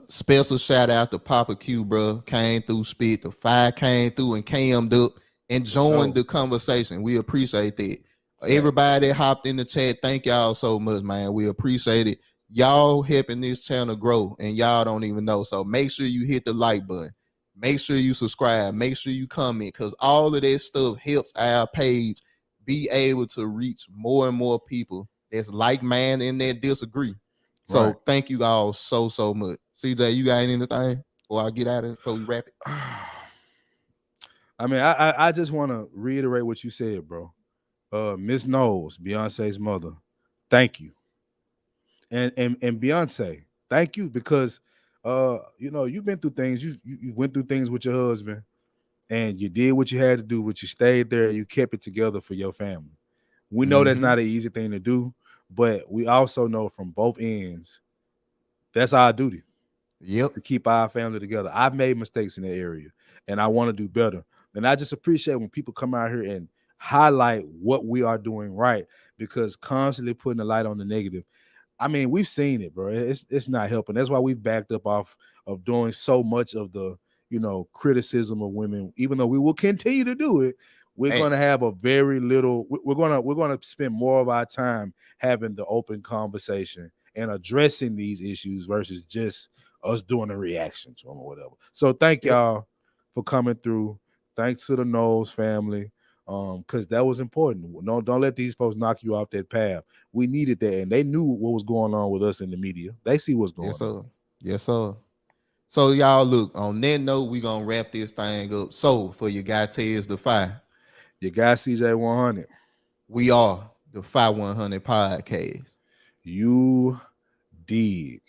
Special shout out to Papa Q, bro. Came through, spit. The fire came through and cammed up and joined the conversation. We appreciate that. Everybody that hopped in the chat, thank y'all so much, man. We appreciate it. Y'all helping this channel grow, and y'all don't even know. So make sure you hit the like button. Make sure you subscribe. Make sure you comment, because all of that stuff helps our page be able to reach more and more people that's like man and that disagree. So thank you all so much. CJ, you got anything before I get out of it, before we wrap it? I mean, I just want to reiterate what you said, bro. Miss Knowles, Beyonce's mother, thank you. And Beyonce, thank you, because you've been through things. You went through things with your husband, and you did what you had to do, but you stayed there, you kept it together for your family. We know that's not an easy thing to do, but we also know from both ends that's our duty. Yep. To keep our family together. I've made mistakes in that area, and I want to do better. And I just appreciate when people come out here and highlight what we are doing right, because constantly putting the light on the negative. I mean, we've seen it, bro. It's not helping. That's why we've backed up off of doing so much of the criticism of women. Even though we will continue to do it, we're going to have a very little. We're gonna spend more of our time having the open conversation and addressing these issues versus just us doing a reaction to them or whatever. So thank y'all for coming through. Thanks to the Knowles family. Because that was important. Don't let these folks knock you off that path. We needed that, and they knew what was going on with us in the media. They see what's going on. Yes, sir. So y'all, look, on that note, we gonna wrap this thing up. So for your guy Tez the Fire, your guy CJ 100, we are the Fire 100 podcast. You dig.